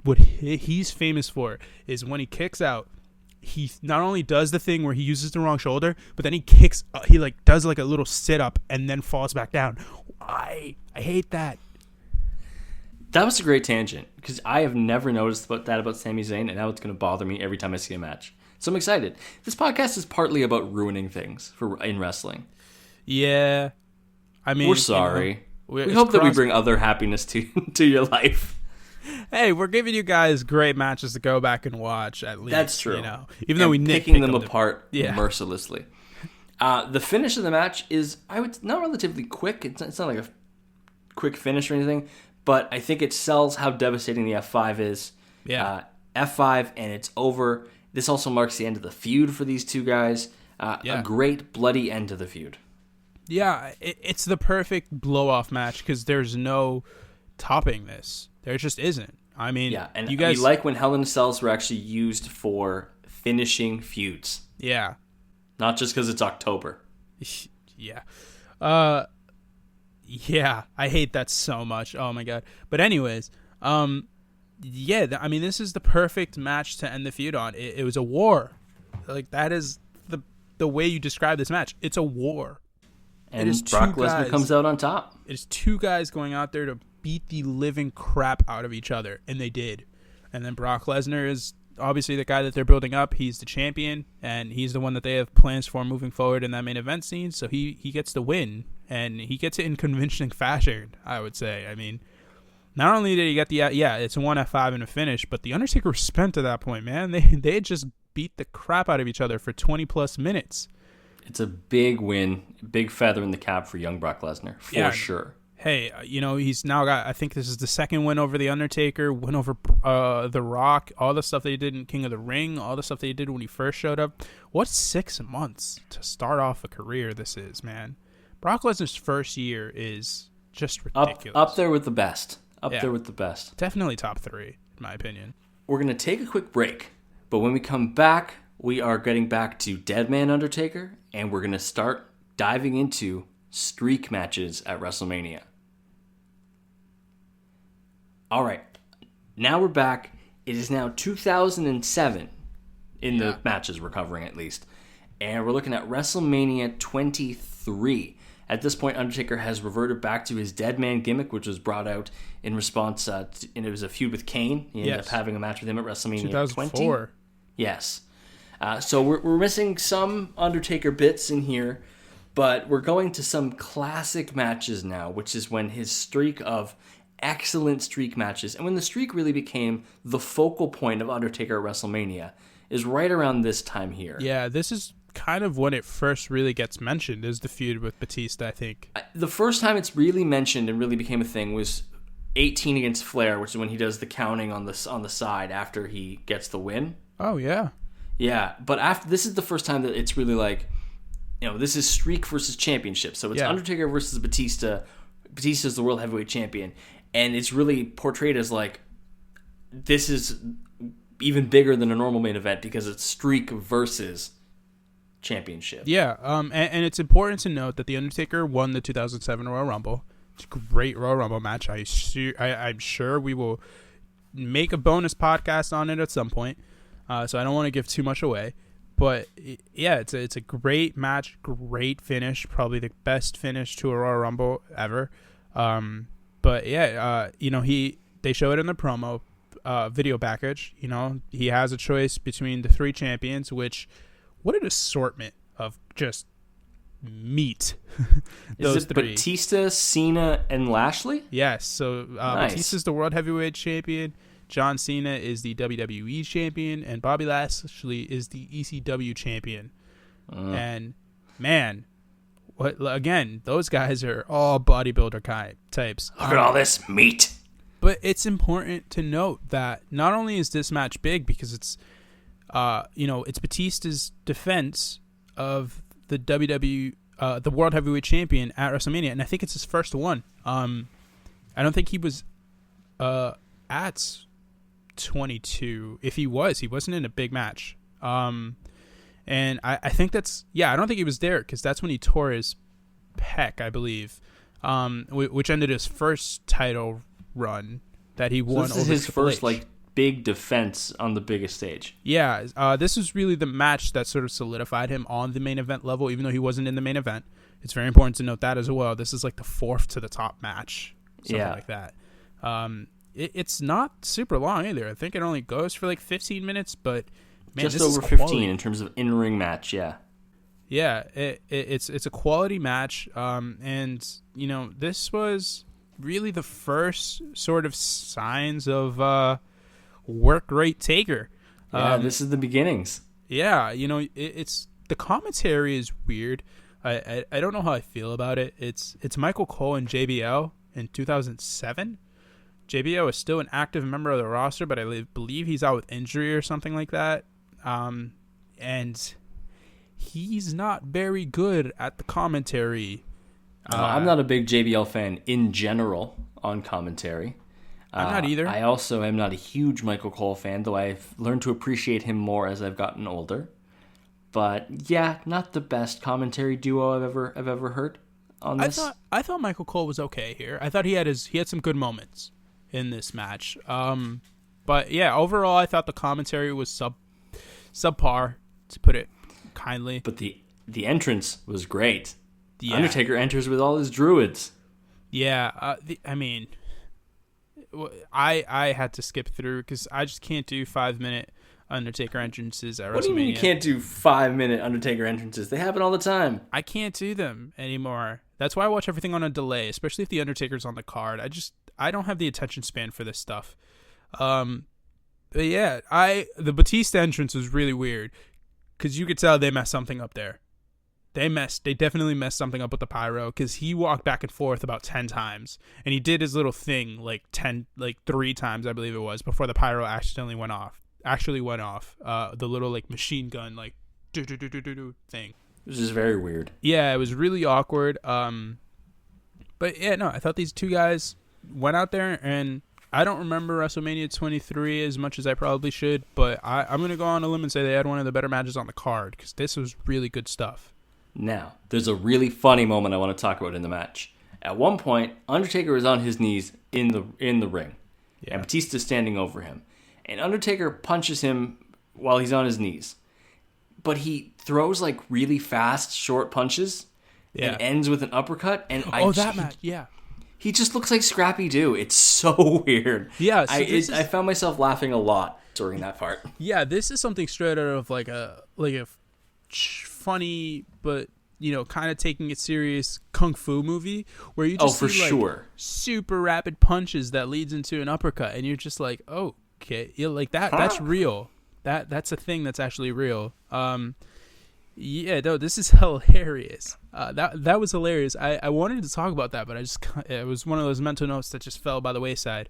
What he's famous for is when he kicks out, he not only does the thing where he uses the wrong shoulder, but then he kicks. He does a little sit up and then falls back down. I hate that. That was a great tangent because I have never noticed about Sami Zayn, and now it's going to bother me every time I see a match. So I'm excited. This podcast is partly about ruining things in wrestling. Yeah, I mean, we're sorry. We hope that we bring other happiness to your life. Hey, we're giving you guys great matches to go back and watch. At least that's true. Even though we picking them apart mercilessly. The finish of the match is, not relatively quick. It's not like a quick finish or anything. But I think it sells how devastating the F5 is. Yeah. F5, and it's over. This also marks the end of the feud for these two guys. A great, bloody end to the feud. Yeah, it's the perfect blow-off match because there's no topping this. There just isn't. I mean, and you guys... we like when Hell in a Cells were actually used for finishing feuds. Yeah. Not just because it's October. Yeah. Yeah, I hate that so much. Oh my god. But anyways, I mean, this is the perfect match to end the feud on. It was a war. Like, that is the way you describe this match. It's a war. And Brock Lesnar comes out on top. It is two guys going out there to beat the living crap out of each other, and they did. And then Brock Lesnar is obviously the guy that they're building up. He's the champion, and he's the one that they have plans for moving forward in that main event scene, so he gets the win. And he gets it in convincing fashion, I would say. I mean, not only did he get it's a 1 F5 and a finish, but the Undertaker was spent at that point, man. They had just beat the crap out of each other for 20-plus minutes. It's a big win, big feather in the cap for young Brock Lesnar, for sure. Hey, he's now got, I think this is the second win over the Undertaker, win over The Rock, all the stuff they did in King of the Ring, all the stuff they did when he first showed up. What 6 months to start off a career this is, man. Brock Lesnar's first year is just ridiculous. Up there with the best. There with the best. Definitely top 3, in my opinion. We're going to take a quick break, but when we come back, we are getting back to Deadman Undertaker, and we're going to start diving into streak matches at WrestleMania. All right, now we're back. It is now 2007 in the matches we're covering, at least. And we're looking at WrestleMania 23. At this point, Undertaker has reverted back to his Deadman gimmick, which was brought out in response, and it was a feud with Kane. He ended up having a match with him at WrestleMania 2004. 20. Yes. So we're missing some Undertaker bits in here, but we're going to some classic matches now, which is when his streak of excellent streak matches, and when the streak really became the focal point of Undertaker at WrestleMania, is right around this time here. Yeah, this is kind of when it first really gets mentioned, is the feud with Batista, I think. The first time it's really mentioned and really became a thing was 18 against Flair, which is when he does the counting on the side after he gets the win. Oh, yeah. Yeah, but this is the first time that it's really like, this is streak versus championship. So it's Undertaker versus Batista. Batista's the World Heavyweight Champion. And it's really portrayed as like, this is even bigger than a normal main event because it's streak versus championship. Yeah, and it's important to note that The Undertaker won the 2007 Royal Rumble. It's a great Royal Rumble match. I'm sure we will make a bonus podcast on it at some point, so I don't want to give too much away. But yeah, it's a great match, great finish, probably the best finish to a Royal Rumble ever. But yeah, they show it in the promo video package. He has a choice between the 3 champions, which, what an assortment of just meat. Is it 3. Batista, Cena, and Lashley? Yes. So nice. Batista's the World Heavyweight Champion. John Cena is the WWE Champion, and Bobby Lashley is the ECW Champion. And man, again, those guys are all bodybuilder types. Look at all this meat. But it's important to note that not only is this match big because it's it's Batista's defense of the the World Heavyweight Champion at WrestleMania, and I think it's his first one. I don't think he was at 22. If he wasn't in a big match. And I think I don't think he was there because that's when he tore his pec, I believe, which ended his first title run that he won. This is his first big defense on the biggest stage. Yeah, this was really the match that sort of solidified him on the main event level, even though he wasn't in the main event. It's very important to note that as well. This is like the 4th to the top match, something like that. it's not super long either. I think it only goes for like 15 minutes, but man, just this over is 15 in terms of in-ring match. Yeah. Yeah, it's a quality match, and this was really the first sort of signs of work rate Taker. Yeah, this is the beginnings. Yeah, it's the commentary is weird. I don't know how I feel about it. It's Michael Cole and JBL in 2007. JBL is still an active member of the roster, but I believe he's out with injury or something like that. And he's not very good at the commentary. I'm not a big JBL fan in general on commentary. I'm not either. I also am not a huge Michael Cole fan, though I've learned to appreciate him more as I've gotten older. But yeah, not the best commentary duo I've ever heard on this. I thought Michael Cole was okay here. I thought he had some good moments in this match. But yeah, overall I thought the commentary was subpar, to put it kindly. But the entrance was great. Yeah. Undertaker enters with all his druids. Yeah, I had to skip through because I just can't do 5-minute Undertaker entrances at WrestleMania. What do you mean you can't do 5-minute Undertaker entrances? They happen all the time. I can't do them anymore. That's why I watch everything on a delay, especially if the Undertaker's on the card. I don't have the attention span for this stuff. But yeah, the Batista entrance was really weird because you could tell they messed something up there. They definitely messed something up with the pyro because he walked back and forth about 10 times and he did his little thing like 3 times, I believe it was, before the pyro actually went off. The little like machine gun like do thing. It was just very weird. Yeah, it was really awkward. But yeah, no, I thought these two guys went out there, and I don't remember WrestleMania 23 as much as I probably should, but I'm going to go on a limb and say they had one of the better matches on the card because this was really good stuff. Now, there's a really funny moment I want to talk about in the match. At one point, Undertaker is on his knees in the ring, and Batista's standing over him. And Undertaker punches him while he's on his knees. But he throws like really fast, short punches and ends with an uppercut. And match, yeah. He just looks like Scrappy Doo. It's so weird. Yeah, so I found myself laughing a lot during that part. Yeah, this is something straight out of like a funny but kind of taking it serious kung fu movie where you just see super rapid punches that leads into an uppercut, and you're just like, oh. Okay, like that. That's real. That's a thing that's actually real. Yeah, no, this is hilarious. That was hilarious. I wanted to talk about that, but it was one of those mental notes that just fell by the wayside.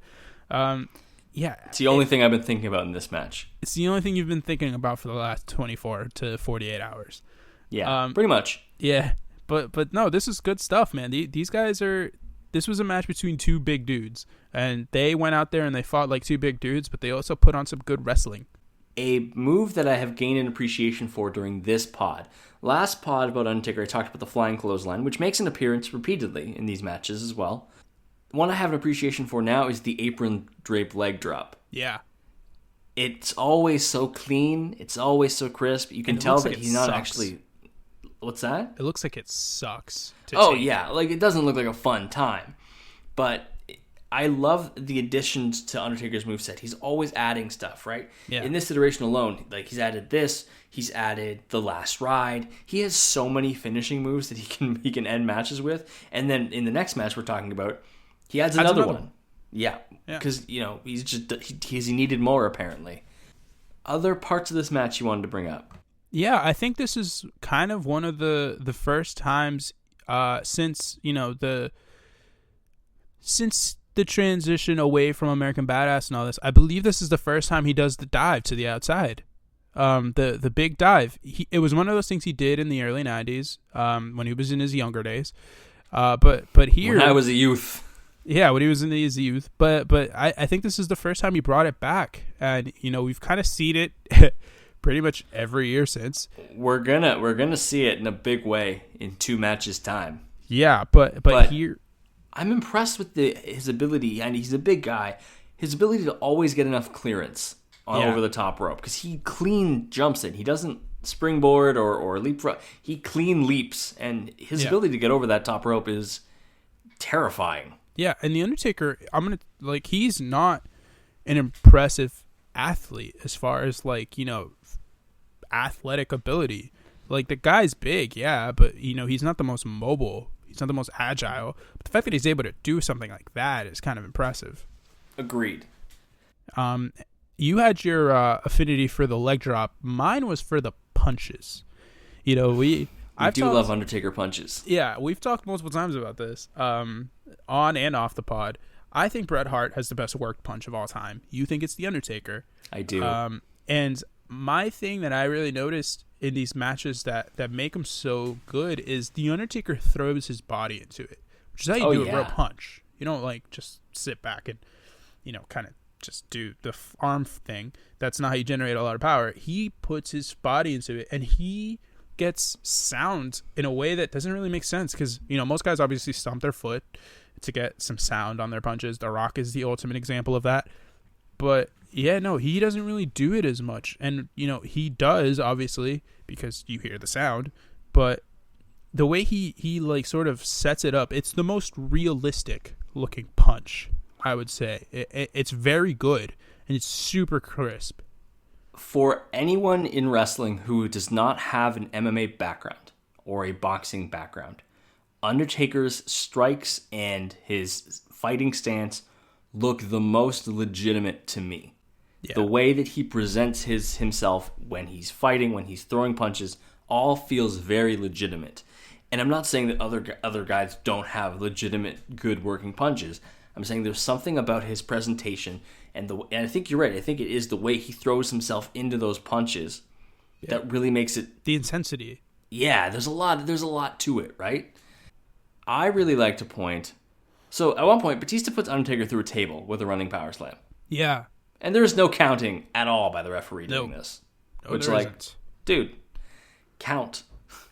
Yeah, it's the only thing I've been thinking about in this match. It's the only thing you've been thinking about for the last 24 to 48 hours. Yeah, pretty much. Yeah, but no, this is good stuff, man. These guys are. This was a match between two big dudes, and they went out there and they fought like two big dudes, but they also put on some good wrestling. A move that I have gained an appreciation for during this pod. Last pod about Undertaker, I talked about the flying clothesline, which makes an appearance repeatedly in these matches as well. One I have an appreciation for now is the apron drape leg drop. Yeah. It's always so clean. It's always so crisp. You can tell that he's not actually... What's that? It looks like it sucks. Yeah. Like, it doesn't look like a fun time. But I love the additions to Undertaker's moveset. He's always adding stuff, right? Yeah. In this iteration alone, like, he's added this. He's added the last ride. He has so many finishing moves that he can end matches with. And then in the next match we're talking about, he adds another one. Yeah. Because, he needed more, apparently. Other parts of this match you wanted to bring up? Yeah, I think this is kind of one of the first times since the transition away from American Badass and all this. I believe this is the first time he does the dive to the outside, the big dive. It was one of those things he did in the early '90s when he was in his younger days. But here, when I was a youth. Yeah, when he was in his youth. But I think this is the first time he brought it back, and we've kind of seen it. Pretty much every year since. We're gonna see it in a big way in 2 matches time. Yeah, but here I'm impressed with his ability, and he's a big guy. His ability to always get enough clearance over the top rope because he clean jumps it. He doesn't springboard or leapfrog. He clean leaps, and his ability to get over that top rope is terrifying. Yeah, and the Undertaker, he's not an impressive athlete as far as athletic ability. Like, the guy's big, yeah, but he's not the most mobile. He's not the most agile. But the fact that he's able to do something like that is kind of impressive. Agreed. You had your affinity for the leg drop. Mine was for the punches. I do love Undertaker punches. Yeah, we've talked multiple times about this, on and off the pod. I think Bret Hart has the best worked punch of all time. You think it's the Undertaker. I do. And my thing that I really noticed in these matches that make him so good is the Undertaker throws his body into it, which is how you do a real punch. You don't just sit back and kind of just do the arm thing. That's not how you generate a lot of power. He puts his body into it, and he gets sound in a way that doesn't really make sense, because most guys obviously stomp their foot to get some sound on their punches. The Rock is the ultimate example of that. But yeah, no, he doesn't really do it as much. And he does, obviously, because you hear the sound, but the way he sort of sets it up, it's the most realistic looking punch, I would say. It's very good, and it's super crisp. For anyone in wrestling who does not have an MMA background or a boxing background, Undertaker's strikes and his fighting stance look the most legitimate to me. Yeah. The way that he presents himself when he's fighting, when he's throwing punches, all feels very legitimate. And I'm not saying that other guys don't have legitimate, good working punches. I'm saying there's something about his presentation, and I think you're right. I think it is the way he throws himself into those punches that really makes it the intensity. Yeah, there's a lot to it, right? I really like to point. So at one point, Batista puts Undertaker through a table with a running power slam. Yeah, and there is no counting at all by the referee doing this. No, which isn't. Dude, count.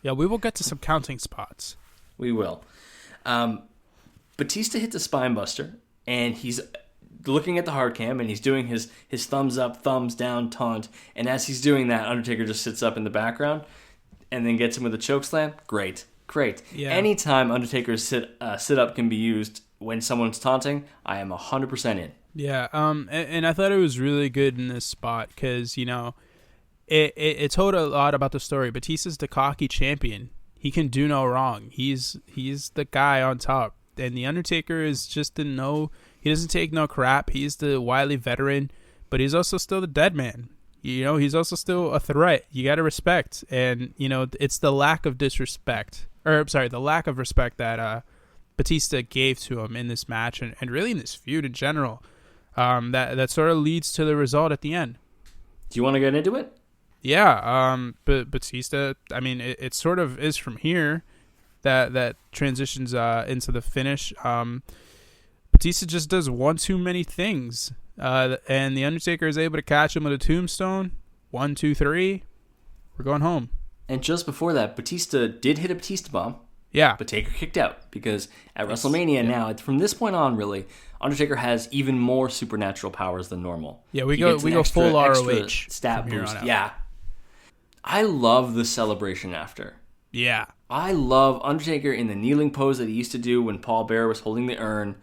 Yeah, we will get to some counting spots. We will. Batista hits a spine buster, and he's looking at the hard cam, and he's doing his thumbs up, thumbs down taunt. And as he's doing that, Undertaker just sits up in the background and then gets him with a choke slam. Great. Yeah. Anytime Undertaker's sit up can be used when someone's taunting, I am 100% in. Yeah, and I thought it was really good in this spot because, it told a lot about the story. Batista's the cocky champion. He can do no wrong. He's the guy on top. And the Undertaker is just he doesn't take no crap. He's the wily veteran, but he's also still the dead man. He's also still a threat. You got to respect. And, it's the lack of respect that Batista gave to him in this match and really in this feud in general. That sort of leads to the result at the end. Do you want to get into it? Yeah. But Batista, I mean, it sort of is from here that transitions into the finish. Batista just does one too many things. And the Undertaker is able to catch him with a tombstone. 1, 2, 3. We're going home. And just before that, Batista did hit a Batista bomb. Yeah. But Taker kicked out because at WrestleMania now, from this point on, really, Undertaker has even more supernatural powers than normal. Yeah, we go full ROH stat boost. Yeah. I love the celebration after. Yeah. I love Undertaker in the kneeling pose that he used to do when Paul Bearer was holding the urn,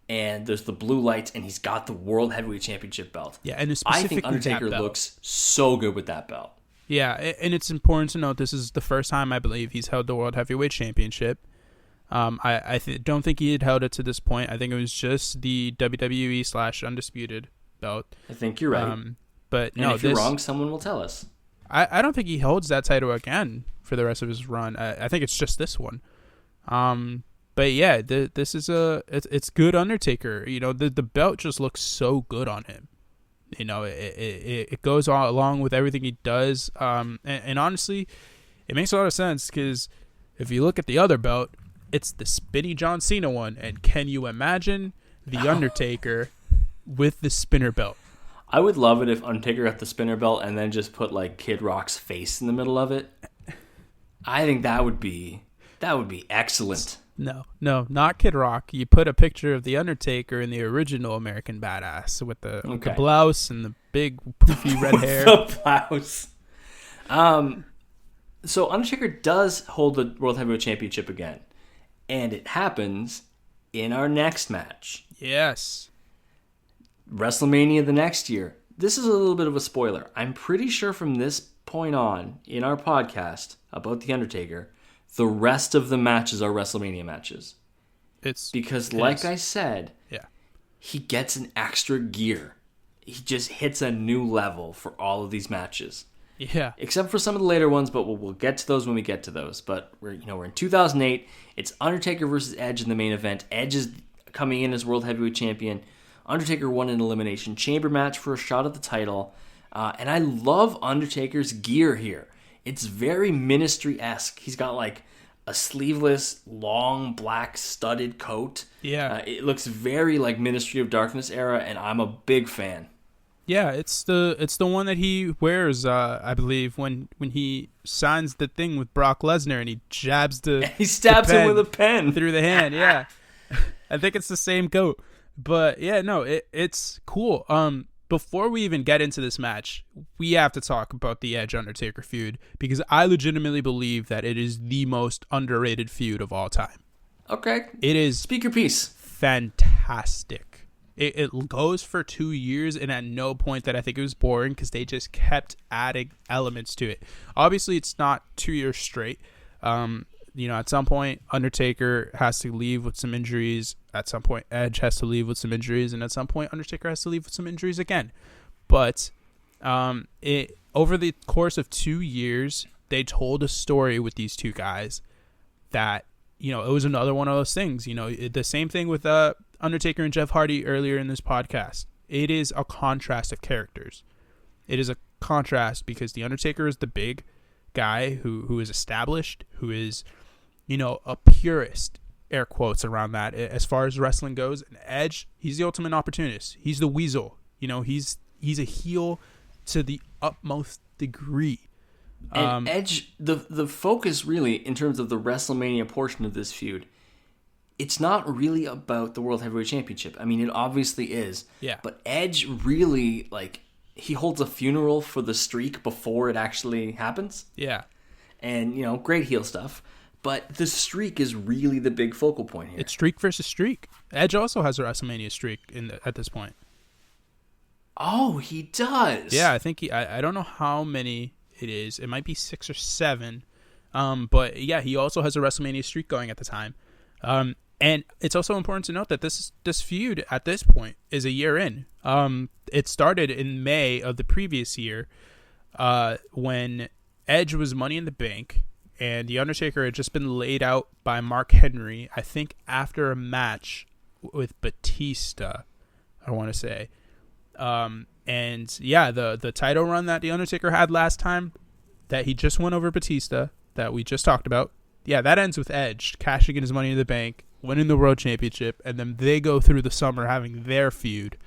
and there's the blue lights, and he's got the World Heavyweight Championship belt. Yeah, and I think Undertaker looks so good with that belt. Yeah, and it's important to note this is the first time I believe he's held the World Heavyweight Championship. I don't think he had held it to this point. I think it was just the WWE / Undisputed belt. I think you're right. But and if you're wrong, someone will tell us. I don't think he holds that title again for the rest of his run. I think it's just this one. But yeah, this is it's good Undertaker. The belt just looks so good on him. It goes all along with everything he does. And honestly, it makes a lot of sense because if you look at the other belt, it's the spinny John Cena one. And can you imagine the Undertaker with the spinner belt? I would love it if Undertaker got the spinner belt and then just put Kid Rock's face in the middle of it. I think that would be excellent. No, not Kid Rock. You put a picture of the Undertaker in the original American Badass with the blouse and the big poofy red hair. The blouse. So Undertaker does hold the World Heavyweight Championship again, and it happens in our next match. Yes. WrestleMania the next year. This is a little bit of a spoiler. I'm pretty sure from this point on in our podcast about The Undertaker, the rest of the matches are WrestleMania matches. Because like I said, he gets an extra gear. He just hits a new level for all of these matches. Yeah. Except for some of the later ones, but we'll get to those when we get to those. But we're in 2008. It's Undertaker versus Edge in the main event. Edge is coming in as World Heavyweight Champion. Undertaker won an Elimination Chamber match for a shot at the title. And I love Undertaker's gear here. It's very Ministry-esque. He's got like a sleeveless, long, black, studded coat. Yeah. It looks very like Ministry of Darkness era, and I'm a big fan. Yeah, it's the one that he wears, I believe, when he signs the thing with Brock Lesnar and he jabs he stabs him with a pen through the hand. Yeah, I think it's the same coat. But yeah, no, it's cool. Before we even get into this match, we have to talk about the Edge Undertaker feud because I legitimately believe that it is the most underrated feud of all time. Okay, it is. Speak your piece. Fantastic. It goes for 2 years, and at no point that I think it was boring because they just kept adding elements to it. Obviously, it's not 2 years straight. At some point, Undertaker has to leave with some injuries. At some point, Edge has to leave with some injuries, and at some point, Undertaker has to leave with some injuries again. But over the course of 2 years, they told a story with these two guys that it was another one of those things. The same thing with Undertaker and Jeff Hardy earlier in this podcast. It is a contrast of characters. It is a contrast because the Undertaker is the big guy who is established, who is, a purist, air quotes around that, as far as wrestling goes. And Edge, he's the ultimate opportunist. He's the weasel. He's a heel to the utmost degree. And Edge, the focus really, in terms of the WrestleMania portion of this feud, it's not really about the World Heavyweight Championship. I mean, it obviously is. Yeah. But Edge really, he holds a funeral for the streak before it actually happens. Yeah. And, great heel stuff. But the streak is really the big focal point here. It's streak versus streak. Edge also has a WrestleMania streak at this point. Oh, he does. Yeah, I think I don't know how many it is. It might be 6 or 7. But yeah, he also has a WrestleMania streak going at the time. And it's also important to note that this feud at this point is a year in. It started in May of the previous year when Edge was Money in the Bank and The Undertaker had just been laid out by Mark Henry, I think after a match with Batista, I want to say. And yeah, the title run that The Undertaker had last time that he just won over Batista that we just talked about, yeah, that ends with Edge cashing in his Money in the Bank, winning the World Championship, and then they go through the summer having their feud.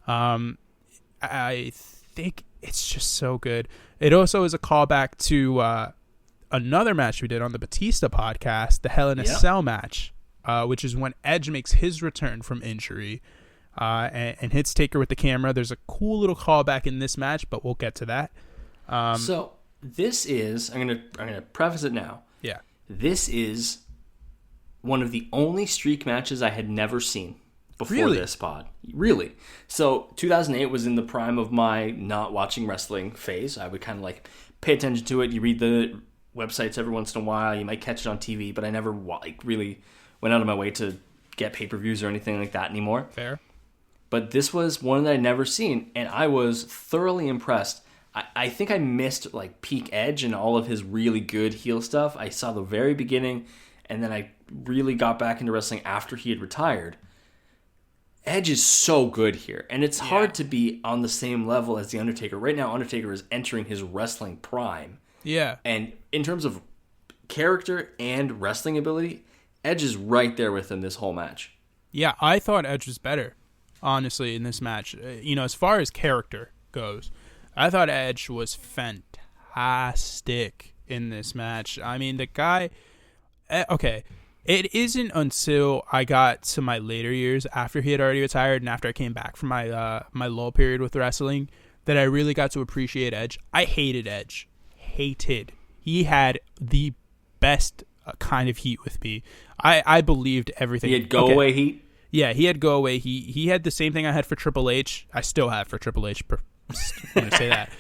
I think it's just so good. It also is a callback to another match we did on the Batista podcast, the Hell in a Cell match, which is when Edge makes his return from injury and hits Taker with the camera. There's a cool little callback in this match, but we'll get to that. So this is, I'm gonna preface it now. Yeah. This is one of the only streak matches I had never seen before this pod. Really? So 2008 was in the prime of my not watching wrestling phase. I would kind of pay attention to it. You read the websites every once in a while. You might catch it on TV, but I never really went out of my way to get pay-per-views or anything like that anymore. Fair. But this was one that I'd never seen, and I was thoroughly impressed. I think I missed peak Edge and all of his really good heel stuff. I saw the very beginning, and then I really got back into wrestling after he had retired. Edge is so good here, and it's hard to be on the same level as The Undertaker. Right now, Undertaker is entering his wrestling prime. Yeah. And in terms of character and wrestling ability, Edge is right there with him this whole match. Yeah, I thought Edge was better, honestly, in this match. As far as character goes, I thought Edge was fantastic in this match. I mean, the guy... Okay, it isn't until I got to my later years, after he had already retired and after I came back from my my lull period with wrestling, that I really got to appreciate Edge. I hated Edge. Hated. He had the best kind of heat with me. I believed everything. He had go away heat. Yeah, he had go away heat. He had the same thing I had for Triple H. I still have for Triple H. I'm going to say that.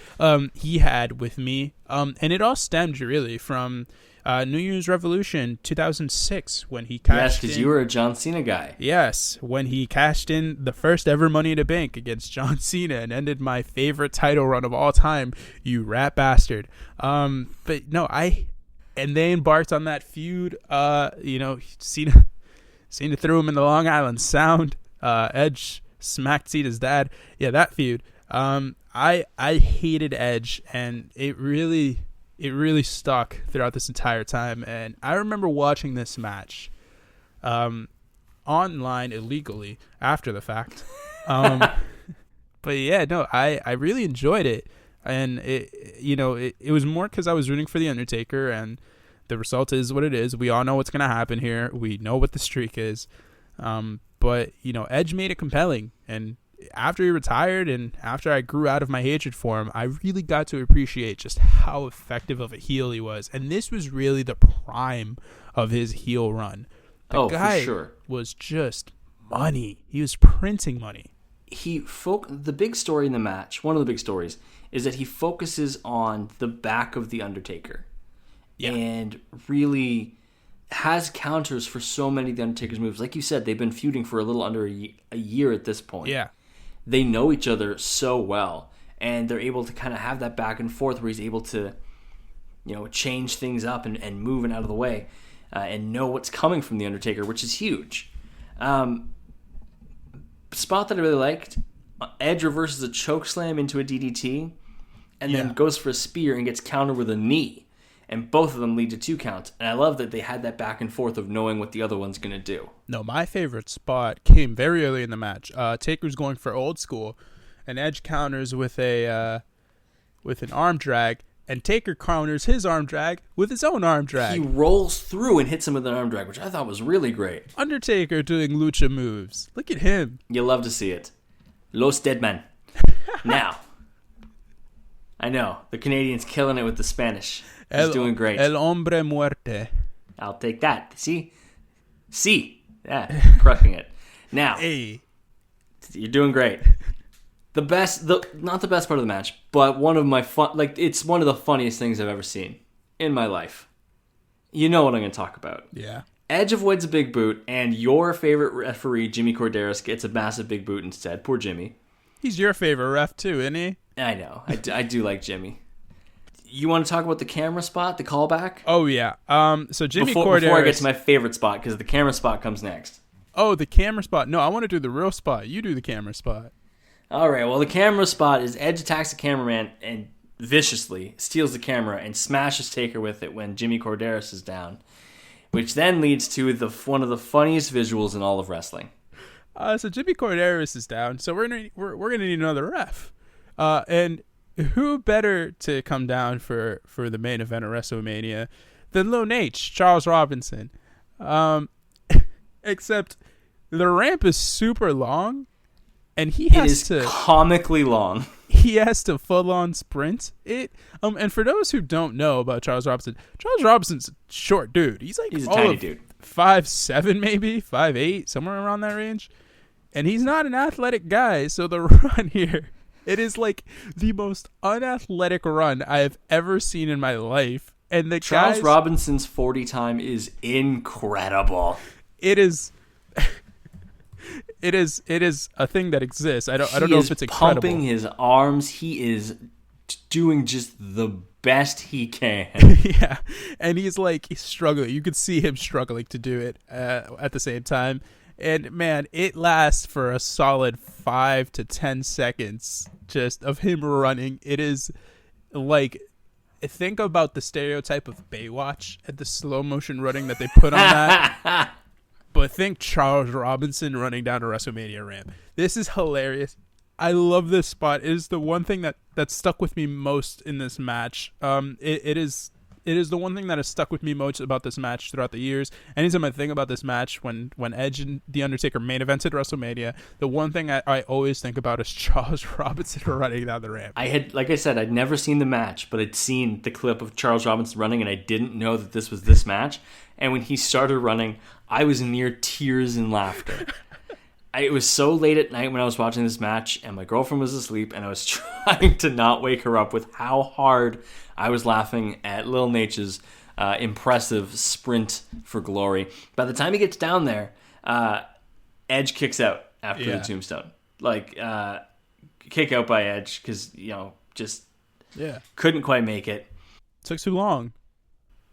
He had with me. And it all stemmed really from New Year's Revolution 2006 when he cashed in. Yes, because you were a John Cena guy. Yes, when he cashed in the first ever Money in the Bank against John Cena and ended my favorite title run of all time, you rat bastard. But no, and they embarked on that feud. Cena threw him in the Long Island Sound. Edge smacked Cena's dad. Yeah, that feud. I hated Edge, and it really stuck throughout this entire time. And I remember watching this match online illegally after the fact. But yeah, no, I really enjoyed it. And it was more because I was rooting for The Undertaker, and the result is what it is. We all know what's going to happen here. We know what the streak is. But Edge made it compelling. And after he retired and after I grew out of my hatred for him, I really got to appreciate just how effective of a heel he was. And this was really the prime of his heel run. The guy for sure. was just money. He was printing money. The big story in the match, one of the big stories, is that he focuses on the back of The Undertaker. Yeah. And really has counters for so many of The Undertaker's moves. Like you said, they've been feuding for a little under a year at this point. Yeah. They know each other so well, and they're able to kind of have that back and forth where he's able to, change things up and move it out of the way and know what's coming from The Undertaker, which is huge. Spot that I really liked, Edge reverses a chokeslam into a DDT and then goes for a spear and gets countered with a knee. And both of them lead to 2 counts. And I love that they had that back and forth of knowing what the other one's going to do. No, my favorite spot came very early in the match. Taker's going for old school, and Edge counters with an arm drag, and Taker counters his arm drag with his own arm drag. He rolls through and hits him with an arm drag, which I thought was really great. Undertaker doing lucha moves. Look at him. You love to see it. Los Deadman. Now, I know, the Canadian's killing it with the Spanish. He's doing great. El hombre muerte. I'll take that. See? Yeah, crushing it. Now, hey. You're doing great. Not the best part of the match, but one of my it's one of the funniest things I've ever seen in my life. You know what I'm going to talk about. Yeah. Edge avoids a big boot, and your favorite referee, Jimmy Corderas, gets a massive big boot instead. Poor Jimmy. He's your favorite ref too, isn't he? I know. I do like Jimmy. You want to talk about the camera spot, the callback? Oh, yeah. So Jimmy Corderas... Before I get to my favorite spot, because the camera spot comes next. Oh, the camera spot. No, I want to do the real spot. You do the camera spot. All right, well, the camera spot is Edge attacks the cameraman and viciously steals the camera and smashes Taker with it when Jimmy Corderas is down, which then leads to one of the funniest visuals in all of wrestling. So Jimmy Corderas is down, so we're gonna need another ref. And who better to come down for the main event of WrestleMania than Lone H, Charles Robinson? Except the ramp is super long, and he has to comically long. He has to full on sprint it. And for those who don't know about Charles Robinson's a short dude. He's a tiny dude, 5'7", maybe 5'8", somewhere around that range. And he's not an athletic guy, so the run here. It is like the most unathletic run I have ever seen in my life. And the Charles Robinson's 40 time is incredible. It is a thing that exists. I don't know if it's incredible. Pumping his arms. He is doing just the best he can. Yeah. And he's struggling. You could see him struggling to do it at the same time. And man, it lasts for a solid 5 to 10 seconds just of him running. It is like, think about the stereotype of Baywatch and the slow motion running that they put on that. But think Charles Robinson running down a WrestleMania ramp. This is hilarious. I love this spot. It is the one thing that stuck with me most in this match. It is It is the one thing that has stuck with me most about this match throughout the years. Anytime I think about this match, when Edge and The Undertaker main evented WrestleMania, the one thing I always think about is Charles Robinson running down the ramp. Like I said, I'd never seen the match, but I'd seen the clip of Charles Robinson running, and I didn't know that this was this match. And when he started running, I was near tears in laughter. It was so late at night when I was watching this match, and my girlfriend was asleep, and I was trying to not wake her up with how hard I was laughing at Lil Nate's impressive sprint for glory. By the time he gets down there, Edge kicks out after the tombstone. Kick out by Edge because, just couldn't quite make it. Took too long.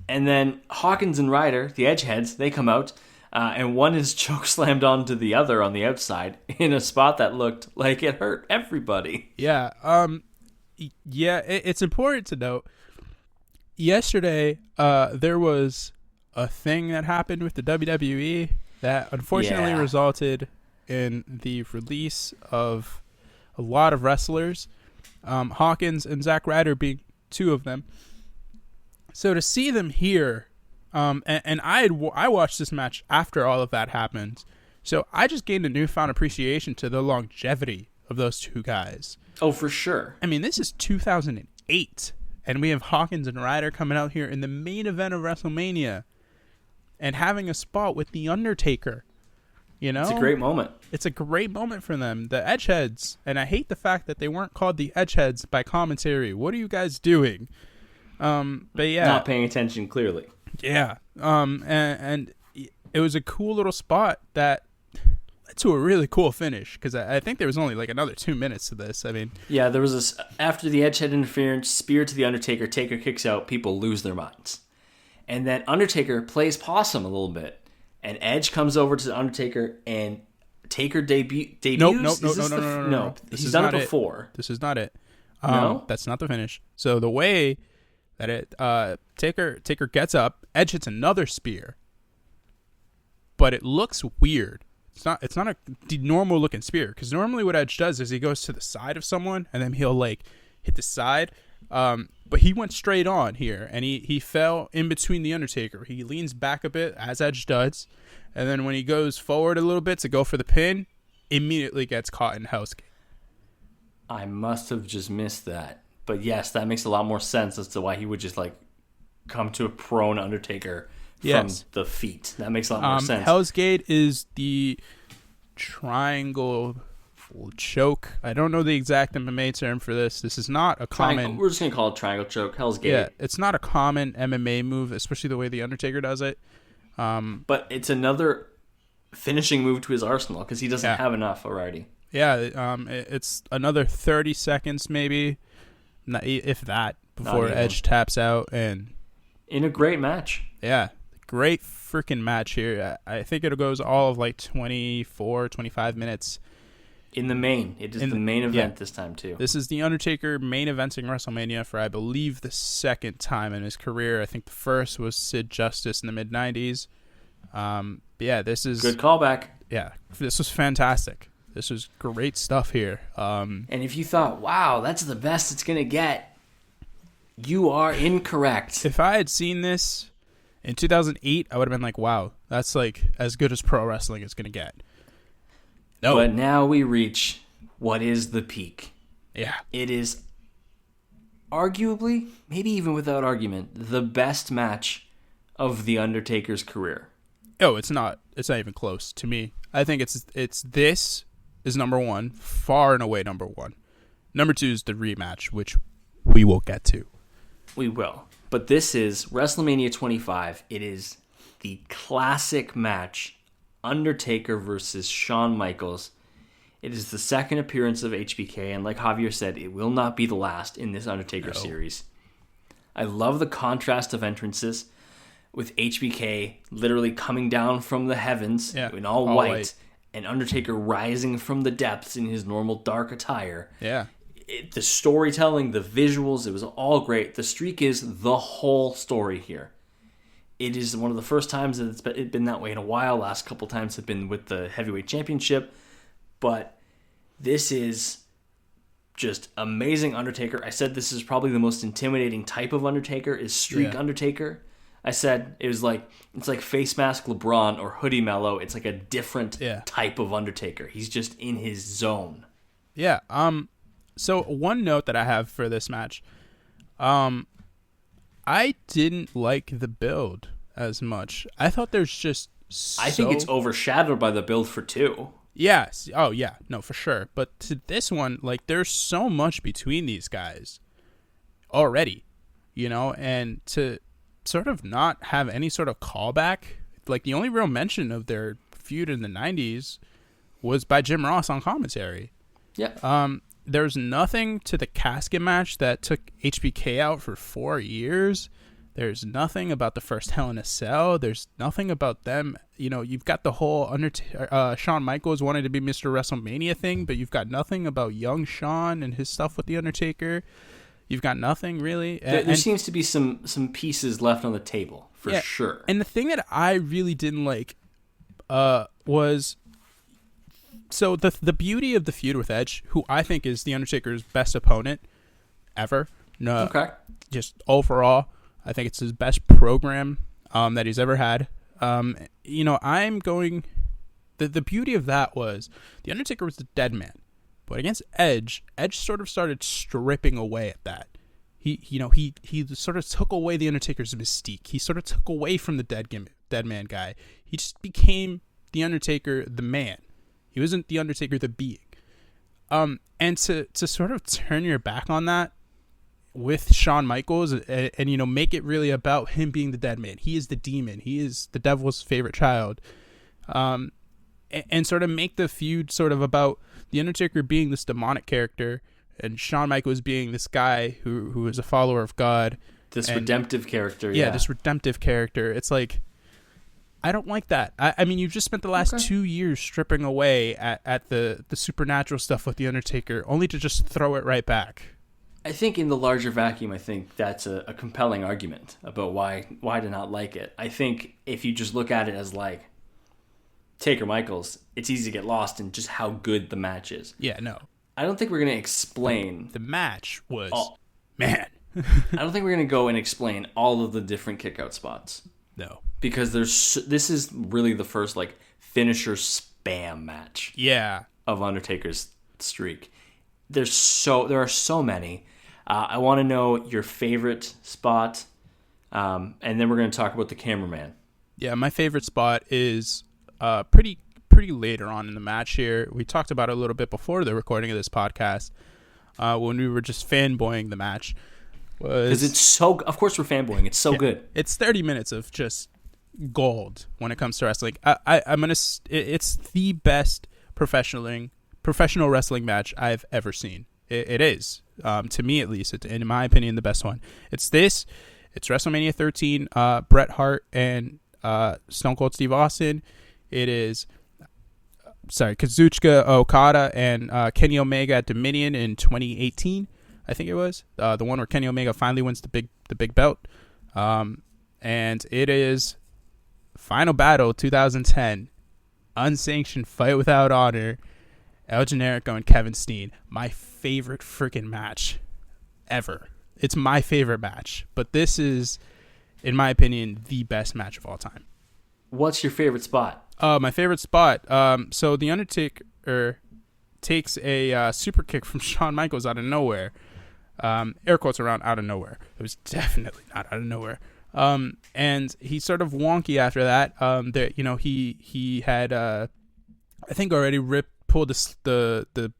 And then Hawkins and Ryder, the Edgeheads, they come out. And one is chokeslammed onto the other on the outside in a spot that looked like it hurt everybody. Yeah. It's important to note. Yesterday, there was a thing that happened with the WWE that unfortunately resulted in the release of a lot of wrestlers, Hawkins and Zack Ryder being two of them. So to see them here... And I watched this match after all of that happened. So I just gained a newfound appreciation to the longevity of those two guys. Oh, for sure. I mean, this is 2008, and we have Hawkins and Ryder coming out here in the main event of WrestleMania and having a spot with The Undertaker. It's a great moment. It's a great moment for them. The Edgeheads, and I hate the fact that they weren't called the Edgeheads by commentary. What are you guys doing? But yeah. Not paying attention, clearly. Yeah, and it was a cool little spot that led to a really cool finish because I think there was only like another 2 minutes to this. I mean, yeah, there was this after the Edgehead interference, spear to the Undertaker, Taker kicks out, people lose their minds, and then Undertaker plays possum a little bit, and Edge comes over to the Undertaker and Taker debuts. No. He's done it before. This is not it. No, that's not the finish. So the way that Taker gets up, Edge hits another spear, but it looks weird. It's not a normal looking spear because normally what Edge does is he goes to the side of someone and then he'll like hit the side. But he went straight on here and he fell in between the Undertaker. He leans back a bit as Edge does, and then when he goes forward a little bit to go for the pin, immediately gets caught in Hell's Gate. I must have just missed that. But yes, that makes a lot more sense as to why he would just like come to a prone Undertaker from the feet. That makes a lot more sense. Hell's Gate is the triangle choke. I don't know the exact MMA term for this. This is not a common... We're just going to call it triangle choke. Hell's Gate. Yeah, it's not a common MMA move, especially the way the Undertaker does it. But it's another finishing move to his arsenal because he doesn't have enough already. Yeah, it's another 30 seconds maybe, if that, before Edge taps out. And in a great match. Yeah, great freaking match here. I think it goes all of like 24, 25 minutes. In the main. It is the main event this time, too. This is The Undertaker main eventing WrestleMania for, I believe, the second time in his career. I think the first was Sid Justice in the mid-90s. But yeah, this is... Good callback. Yeah, this was fantastic. This was great stuff here. And if you thought, wow, that's the best it's going to get, you are incorrect. If I had seen this in 2008, I would have been like, wow, that's like as good as pro wrestling is going to get. No. But now we reach what is the peak. Yeah. It is arguably, maybe even without argument, the best match of The Undertaker's career. Oh, it's not even close to me. I think this is number one, far and away number one. Number two is the rematch, which we will get to. We will. But this is WrestleMania 25. It is the classic match, Undertaker versus Shawn Michaels. It is the second appearance of HBK, and like Javier said, it will not be the last in this Undertaker series. I love the contrast of entrances, with HBK literally coming down from the heavens in all white, and Undertaker rising from the depths in his normal dark attire. Yeah. The storytelling, the visuals, it was all great. The streak is the whole story here. It is one of the first times that it's been that way in a while. Last couple times have been with the Heavyweight Championship. But this is just amazing Undertaker. I said this is probably the most intimidating type of Undertaker is streak Undertaker. I said it's like face mask LeBron or hoodie Mello. It's like a different type of Undertaker. He's just in his zone. Yeah. So one note that I have for this match, I didn't like the build as much. I thought there's just I think it's overshadowed by the build for 2. Yes. Oh, yeah. No, for sure. But to this one, like, there's so much between these guys already, and to sort of not have any sort of callback, like, the only real mention of their feud in the 90s was by Jim Ross on commentary. Yeah. There's nothing to the casket match that took HBK out for 4 years. There's nothing about the first Hell in a Cell. There's nothing about them. You've got the whole Shawn Michaels wanted to be Mr. WrestleMania thing, but you've got nothing about young Shawn and his stuff with The Undertaker. You've got nothing, really. There seems to be some pieces left on the table, for sure. And the thing that I really didn't like was... So the beauty of the feud with Edge, who I think is The Undertaker's best opponent ever. No, okay. Just overall... I think it's his best program that he's ever had. I'm going... The beauty of that was The Undertaker was the Deadman. But against Edge sort of started stripping away at that. He sort of took away The Undertaker's mystique. He sort of took away from the Deadman guy. He just became The Undertaker the man. He wasn't The Undertaker the being. And to sort of turn your back on that with Shawn Michaels and make it really about him being the dead man. He is the demon. He is the devil's favorite child. And sort of make the feud sort of about The Undertaker being this demonic character and Shawn Michaels being this guy who is a follower of God. This redemptive character. Yeah, this redemptive character. It's like, I don't like that. I mean, you've just spent the last 2 years stripping away at the supernatural stuff with The Undertaker, only to just throw it right back. I think in the larger vacuum, I think that's a compelling argument about why to not like it. I think if you just look at it as like Taker Michaels, it's easy to get lost in just how good the match is. Yeah, no. I don't think we're going to explain... The match was... Man. I don't think we're going to go and explain all of the different kickout spots. No. Because this is really the first like finisher spam match. Yeah. Of Undertaker's streak. There are so many. I want to know your favorite spot, and then we're going to talk about the cameraman. Yeah, my favorite spot is pretty later on in the match here. We talked about it a little bit before the recording of this podcast when we were just fanboying the match. Because it's so... Of course we're fanboying. It's so good. It's 30 minutes of just gold when it comes to wrestling. I'm gonna... It's the best professional wrestling match I've ever seen. It is, to me at least. It's, in my opinion, the best one. It's WrestleMania 13. Bret Hart and Stone Cold Steve Austin. It is, Kazuchika Okada and Kenny Omega at Dominion in 2018. I think it was the one where Kenny Omega finally wins the big belt. And it is Final Battle 2010, unsanctioned fight without honor. El Generico and Kevin Steen. My favorite freaking match ever. It's my favorite match. But this is, in my opinion, the best match of all time. What's your favorite spot? My favorite spot. So The Undertaker takes a super kick from Shawn Michaels out of nowhere. Air quotes around out of nowhere. It was definitely not out of nowhere. And he's sort of wonky after that. He had I think already pulled the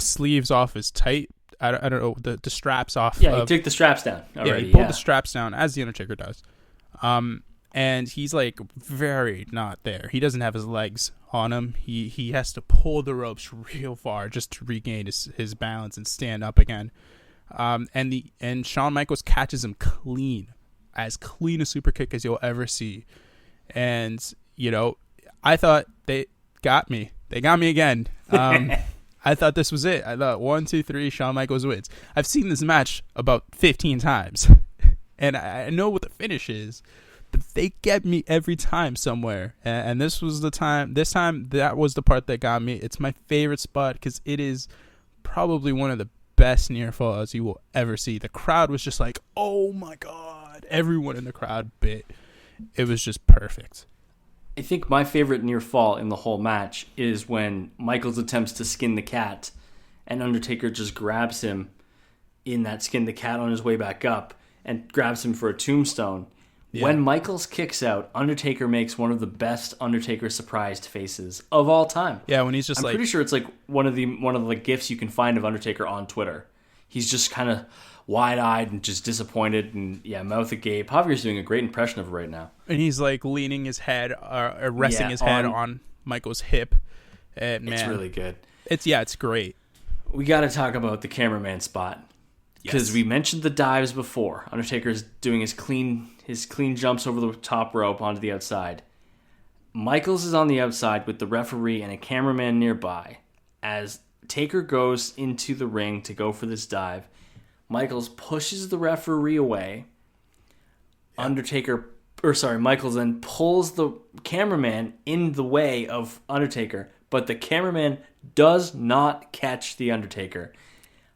sleeves off his tight. I don't know, the straps off. Yeah, he took the straps down already. Yeah, he pulled the straps down as The Undertaker does. And he's like very not there. He doesn't have his legs on him. He has to pull the ropes real far just to regain his balance and stand up again. And Shawn Michaels catches him clean a super kick as you'll ever see. And I thought they got me. They got me again. I thought this was it. I thought 1, 2, 3, Shawn Michaels wins. I've seen this match about 15 times, and I know what the finish is, but they get me every time somewhere. And this was the time. This time, that was the part that got me. It's my favorite spot because it is probably one of the best near falls you will ever see. The crowd was just like, oh my God. Everyone in the crowd bit. It was just perfect. I think my favorite near fall in the whole match is when Michaels attempts to skin the cat and Undertaker just grabs him in that skin the cat on his way back up and grabs him for a tombstone. Yeah. When Michaels kicks out, Undertaker makes one of the best Undertaker surprised faces of all time. Yeah, when he's just I'm pretty sure it's like one of the gifs you can find of Undertaker on Twitter. He's just kind of wide-eyed and just disappointed and mouth agape. Javier's doing a great impression of it right now. And he's like leaning his head or resting his head on Michael's hip. And man, it's really good. It's great. We got to talk about the cameraman spot. Because we mentioned the dives before. Undertaker's doing his clean jumps over the top rope onto the outside. Michaels is on the outside with the referee and a cameraman nearby. As Taker goes into the ring to go for this dive, Michaels pushes the referee away. Yeah. Michaels then pulls the cameraman in the way of Undertaker, but the cameraman does not catch the Undertaker.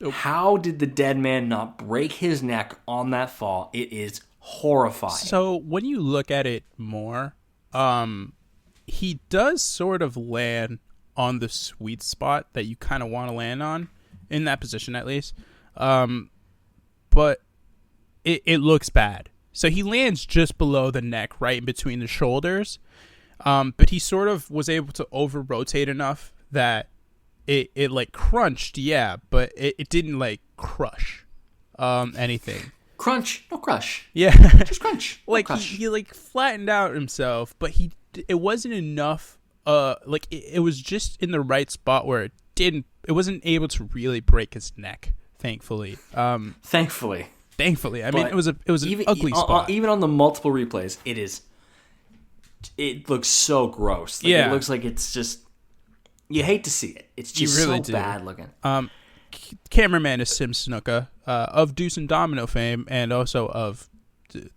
Nope. How did the Deadman not break his neck on that fall? It is horrifying. So when you look at it more, he does sort of land on the sweet spot that you kind of want to land on, in that position at least. But it looks bad. So he lands just below the neck, right in between the shoulders. But he sort of was able to over-rotate enough that it like crunched, but it didn't like crush anything. Crunch, no crush. Yeah. Just crunch. Like crush. He like flattened out himself, but it wasn't enough. It was just in the right spot where it wasn't able to really break his neck, thankfully. Thankfully. I mean, it was an ugly spot. Even on the multiple replays, it looks so gross. Like, it looks like it's just, you hate to see it. It's just really so bad looking. Cameraman is Sim Snuka, of Deuce and Domino fame, and also of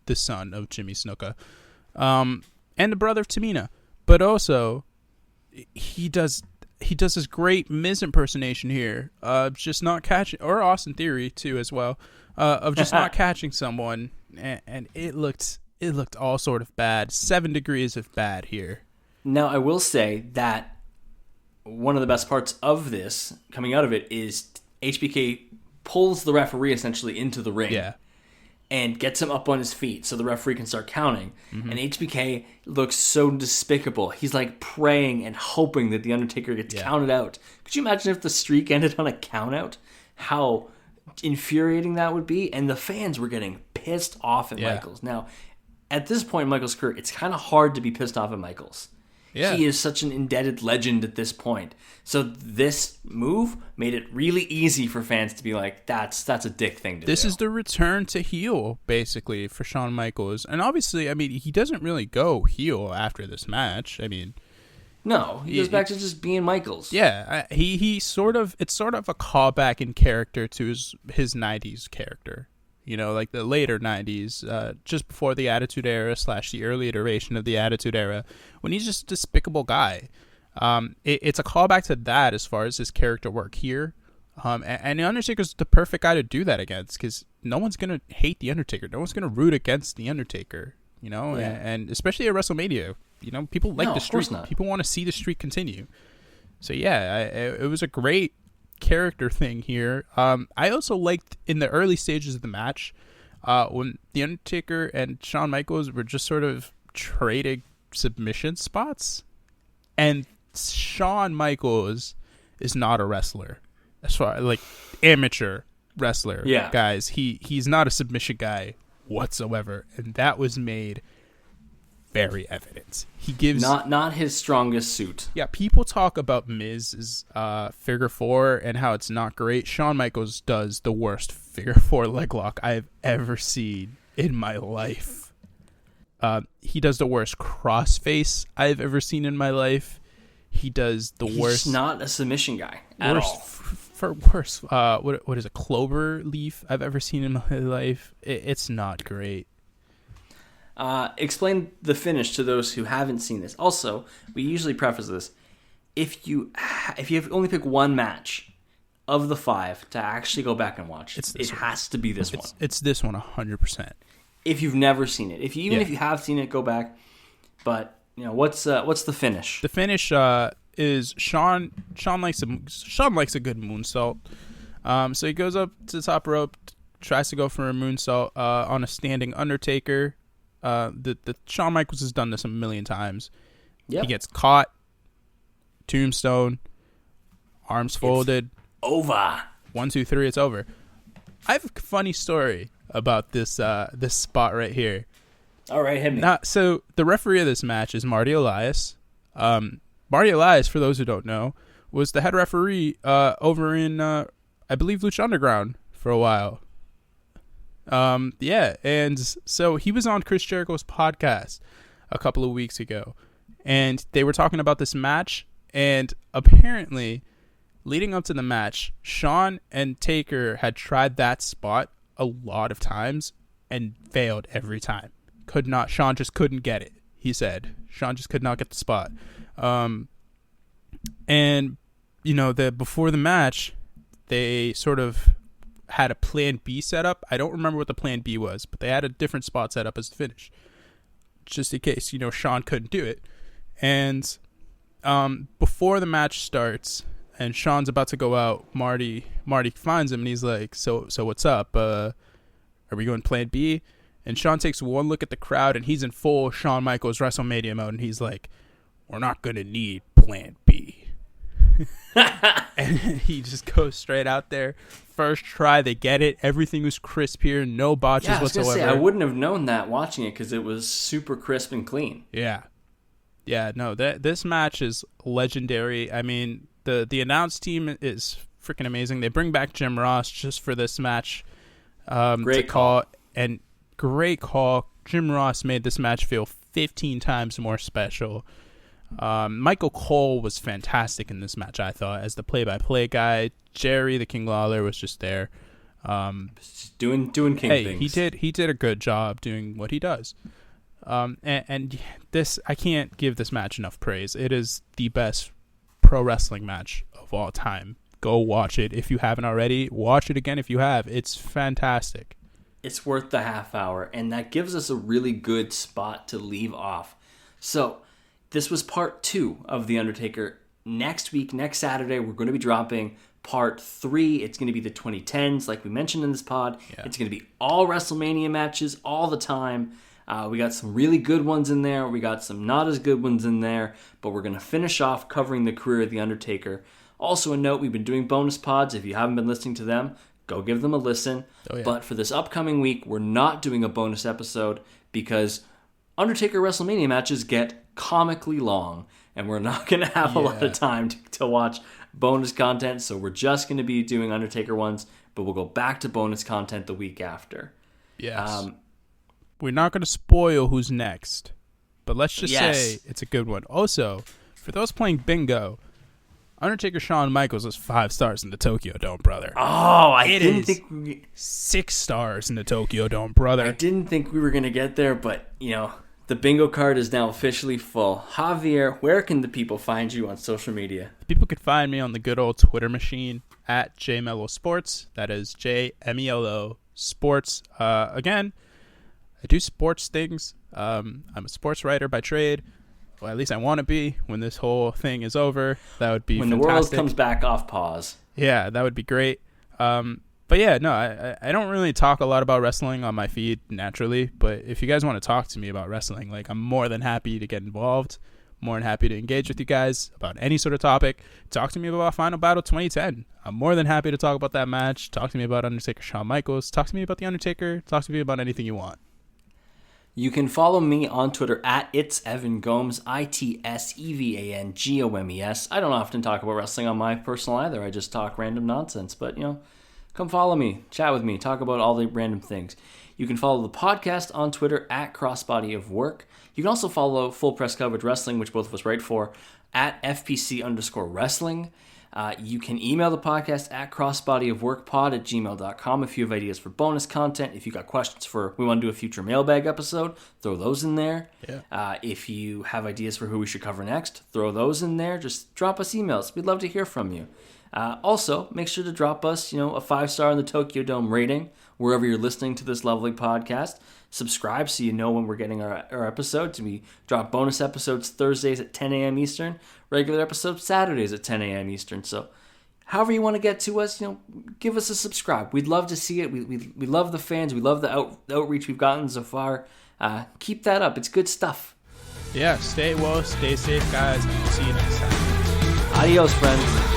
the son of Jimmy Snuka, and the brother of Tamina. But also, he does this great Miz impersonation here, just not catching, or Austin Theory too as well, of just not catching someone, and it looked all sort of bad. 7 degrees of bad here. Now I will say that one of the best parts of this, coming out of it, is HBK pulls the referee essentially into the ring. Yeah. And gets him up on his feet so the referee can start counting. Mm-hmm. And HBK looks so despicable. He's like praying and hoping that the Undertaker gets counted out. Could you imagine if the streak ended on a count out? How infuriating that would be. And the fans were getting pissed off at Michaels. Now, at this point in Michaels' career, it's kind of hard to be pissed off at Michaels. Yeah. He is such an indebted legend at this point. So this move made it really easy for fans to be like, that's a dick thing to do. This is the return to heel, basically, for Shawn Michaels. And obviously, I mean, he doesn't really go heel after this match. I mean, no, he goes back to just being Michaels. Yeah, it's sort of a callback in character to his 90s character. You know, like the later 90s, just before the Attitude Era / the early iteration of the Attitude Era, when he's just a despicable guy. It's a callback to that as far as his character work here. And The Undertaker's the perfect guy to do that against, because no one's going to hate The Undertaker. No one's going to root against The Undertaker, you know, and especially at WrestleMania. You know, people like the streak. People want to see the streak continue. So, it was a great character thing here. I also liked in the early stages of the match when The Undertaker and Shawn Michaels were just sort of trading submission spots, and Shawn Michaels is not a wrestler as far like amateur wrestler. Guys, he's not a submission guy whatsoever, and that was made very evident. He gives not his strongest suit. Yeah, people talk about Miz's figure four and how it's not great. Shawn Michaels does the worst figure four leg lock I've ever seen in my life. He does the worst crossface I've ever seen in my life. He does the worst. He's not a submission guy at all. For worse, what is a clover leaf I've ever seen in my life? It's not great. Explain the finish to those who haven't seen this. Also, we usually preface this: if you only pick one match of the 5 to actually go back and watch. It has to be this one. It's this one 100%. If you've never seen it, if you have seen it, go back. But what's the finish? The finish is Shawn. Shawn likes a good moonsault. So he goes up to the top rope, tries to go for a moonsault on a standing Undertaker. The Shawn Michaels has done this a million times. Yep. He gets caught. Tombstone. Arms folded. It's over. 1, 2, 3. It's over. I have a funny story about this spot right here. All right, hit me. So the referee of this match is Marty Elias. Marty Elias, for those who don't know, was the head referee over in I believe Lucha Underground for a while. And so he was on Chris Jericho's podcast a couple of weeks ago, and they were talking about this match, and apparently leading up to the match, Shawn and Taker had tried that spot a lot of times and failed every time. Shawn just couldn't get it, he said. Shawn just could not get the spot. And before the match, they sort of had a plan B set up. I don't remember what the plan B was, but they had a different spot set up as the finish, just in case Shawn couldn't do it. And before the match starts and Shawn's about to go out, Marty finds him and he's like, so what's up? Are we going plan B? And Shawn takes one look at the crowd and he's in full Shawn Michaels Wrestlemania mode, and he's like, we're not gonna need plan B. And he just goes straight out there. First try, they get it. Everything was crisp here, no botches whatsoever. I wouldn't have known that watching it because it was super crisp and clean. Yeah. No, this match is legendary. I mean, the announce team is freaking amazing. They bring back Jim Ross just for this match. Great call. And great call. Jim Ross made this match feel 15 times more special. Michael Cole was fantastic in this match, I thought, as the play-by-play guy. Jerry, the King Lawler, was just there. Doing king things. He did a good job doing what he does. And this, I can't give this match enough praise. It is the best pro wrestling match of all time. Go watch it if you haven't already. Watch it again if you have. It's fantastic. It's worth the half hour, and that gives us a really good spot to leave off. So, this was part 2 of The Undertaker. Next week, next Saturday, we're going to be dropping part 3. It's going to be the 2010s, like we mentioned in this pod. Yeah. It's going to be all WrestleMania matches all the time. We got some really good ones in there. We got some not as good ones in there. But we're going to finish off covering the career of The Undertaker. Also a note, we've been doing bonus pods. If you haven't been listening to them, go give them a listen. Oh, yeah. But for this upcoming week, we're not doing a bonus episode because Undertaker WrestleMania matches get comically long, and we're not going to have a lot of time to watch bonus content, so we're just going to be doing Undertaker ones, but we'll go back to bonus content the week after. Yes. We're not going to spoil who's next, but let's just say it's a good one. Also, for those playing bingo, Undertaker Shawn Michaels is 5 stars in the Tokyo Dome, brother. Oh, I didn't think 6 stars in the Tokyo Dome, brother. I didn't think we were going to get there, but, the bingo card is now officially full. Javier, where can the people find you on social media? People can find me on the good old Twitter machine at JMeloSports. That is JMELO Sports. Again, I do sports things. I'm a sports writer by trade. Well, at least I want to be when this whole thing is over. That would be when fantastic. The world comes back off pause. Yeah, that would be great. But yeah, no, I don't really talk a lot about wrestling on my feed naturally, but if you guys want to talk to me about wrestling, I'm more than happy to get involved, more than happy to engage with you guys about any sort of topic. Talk to me about Final Battle 2010. I'm more than happy to talk about that match. Talk to me about Undertaker Shawn Michaels. Talk to me about The Undertaker. Talk to me about anything you want. You can follow me on Twitter at It's Evan Gomes, ITSEVANGOMES. I don't often talk about wrestling on my personal either. I just talk random nonsense, but come follow me, chat with me, talk about all the random things. You can follow the podcast on Twitter at Crossbody of Work. You can also follow Full Press Coverage Wrestling, which both of us write for, at FPC_wrestling. You can email the podcast at crossbodyofworkpod@gmail.com if you have ideas for bonus content. If you got questions we want to do a future mailbag episode, throw those in there. Yeah. If you have ideas for who we should cover next, throw those in there. Just drop us emails. We'd love to hear from you. Also, make sure to drop us, a 5-star in the Tokyo Dome rating wherever you're listening to this lovely podcast. Subscribe so you know when we're getting our episodes. We drop bonus episodes Thursdays at 10 a.m. Eastern, regular episodes Saturdays at 10 a.m. Eastern. So however you want to get to us, give us a subscribe. We'd love to see it. We love the fans. We love the outreach we've gotten so far. Keep that up. It's good stuff. Yeah, stay well, stay safe, guys. See you next time. Adios, friends.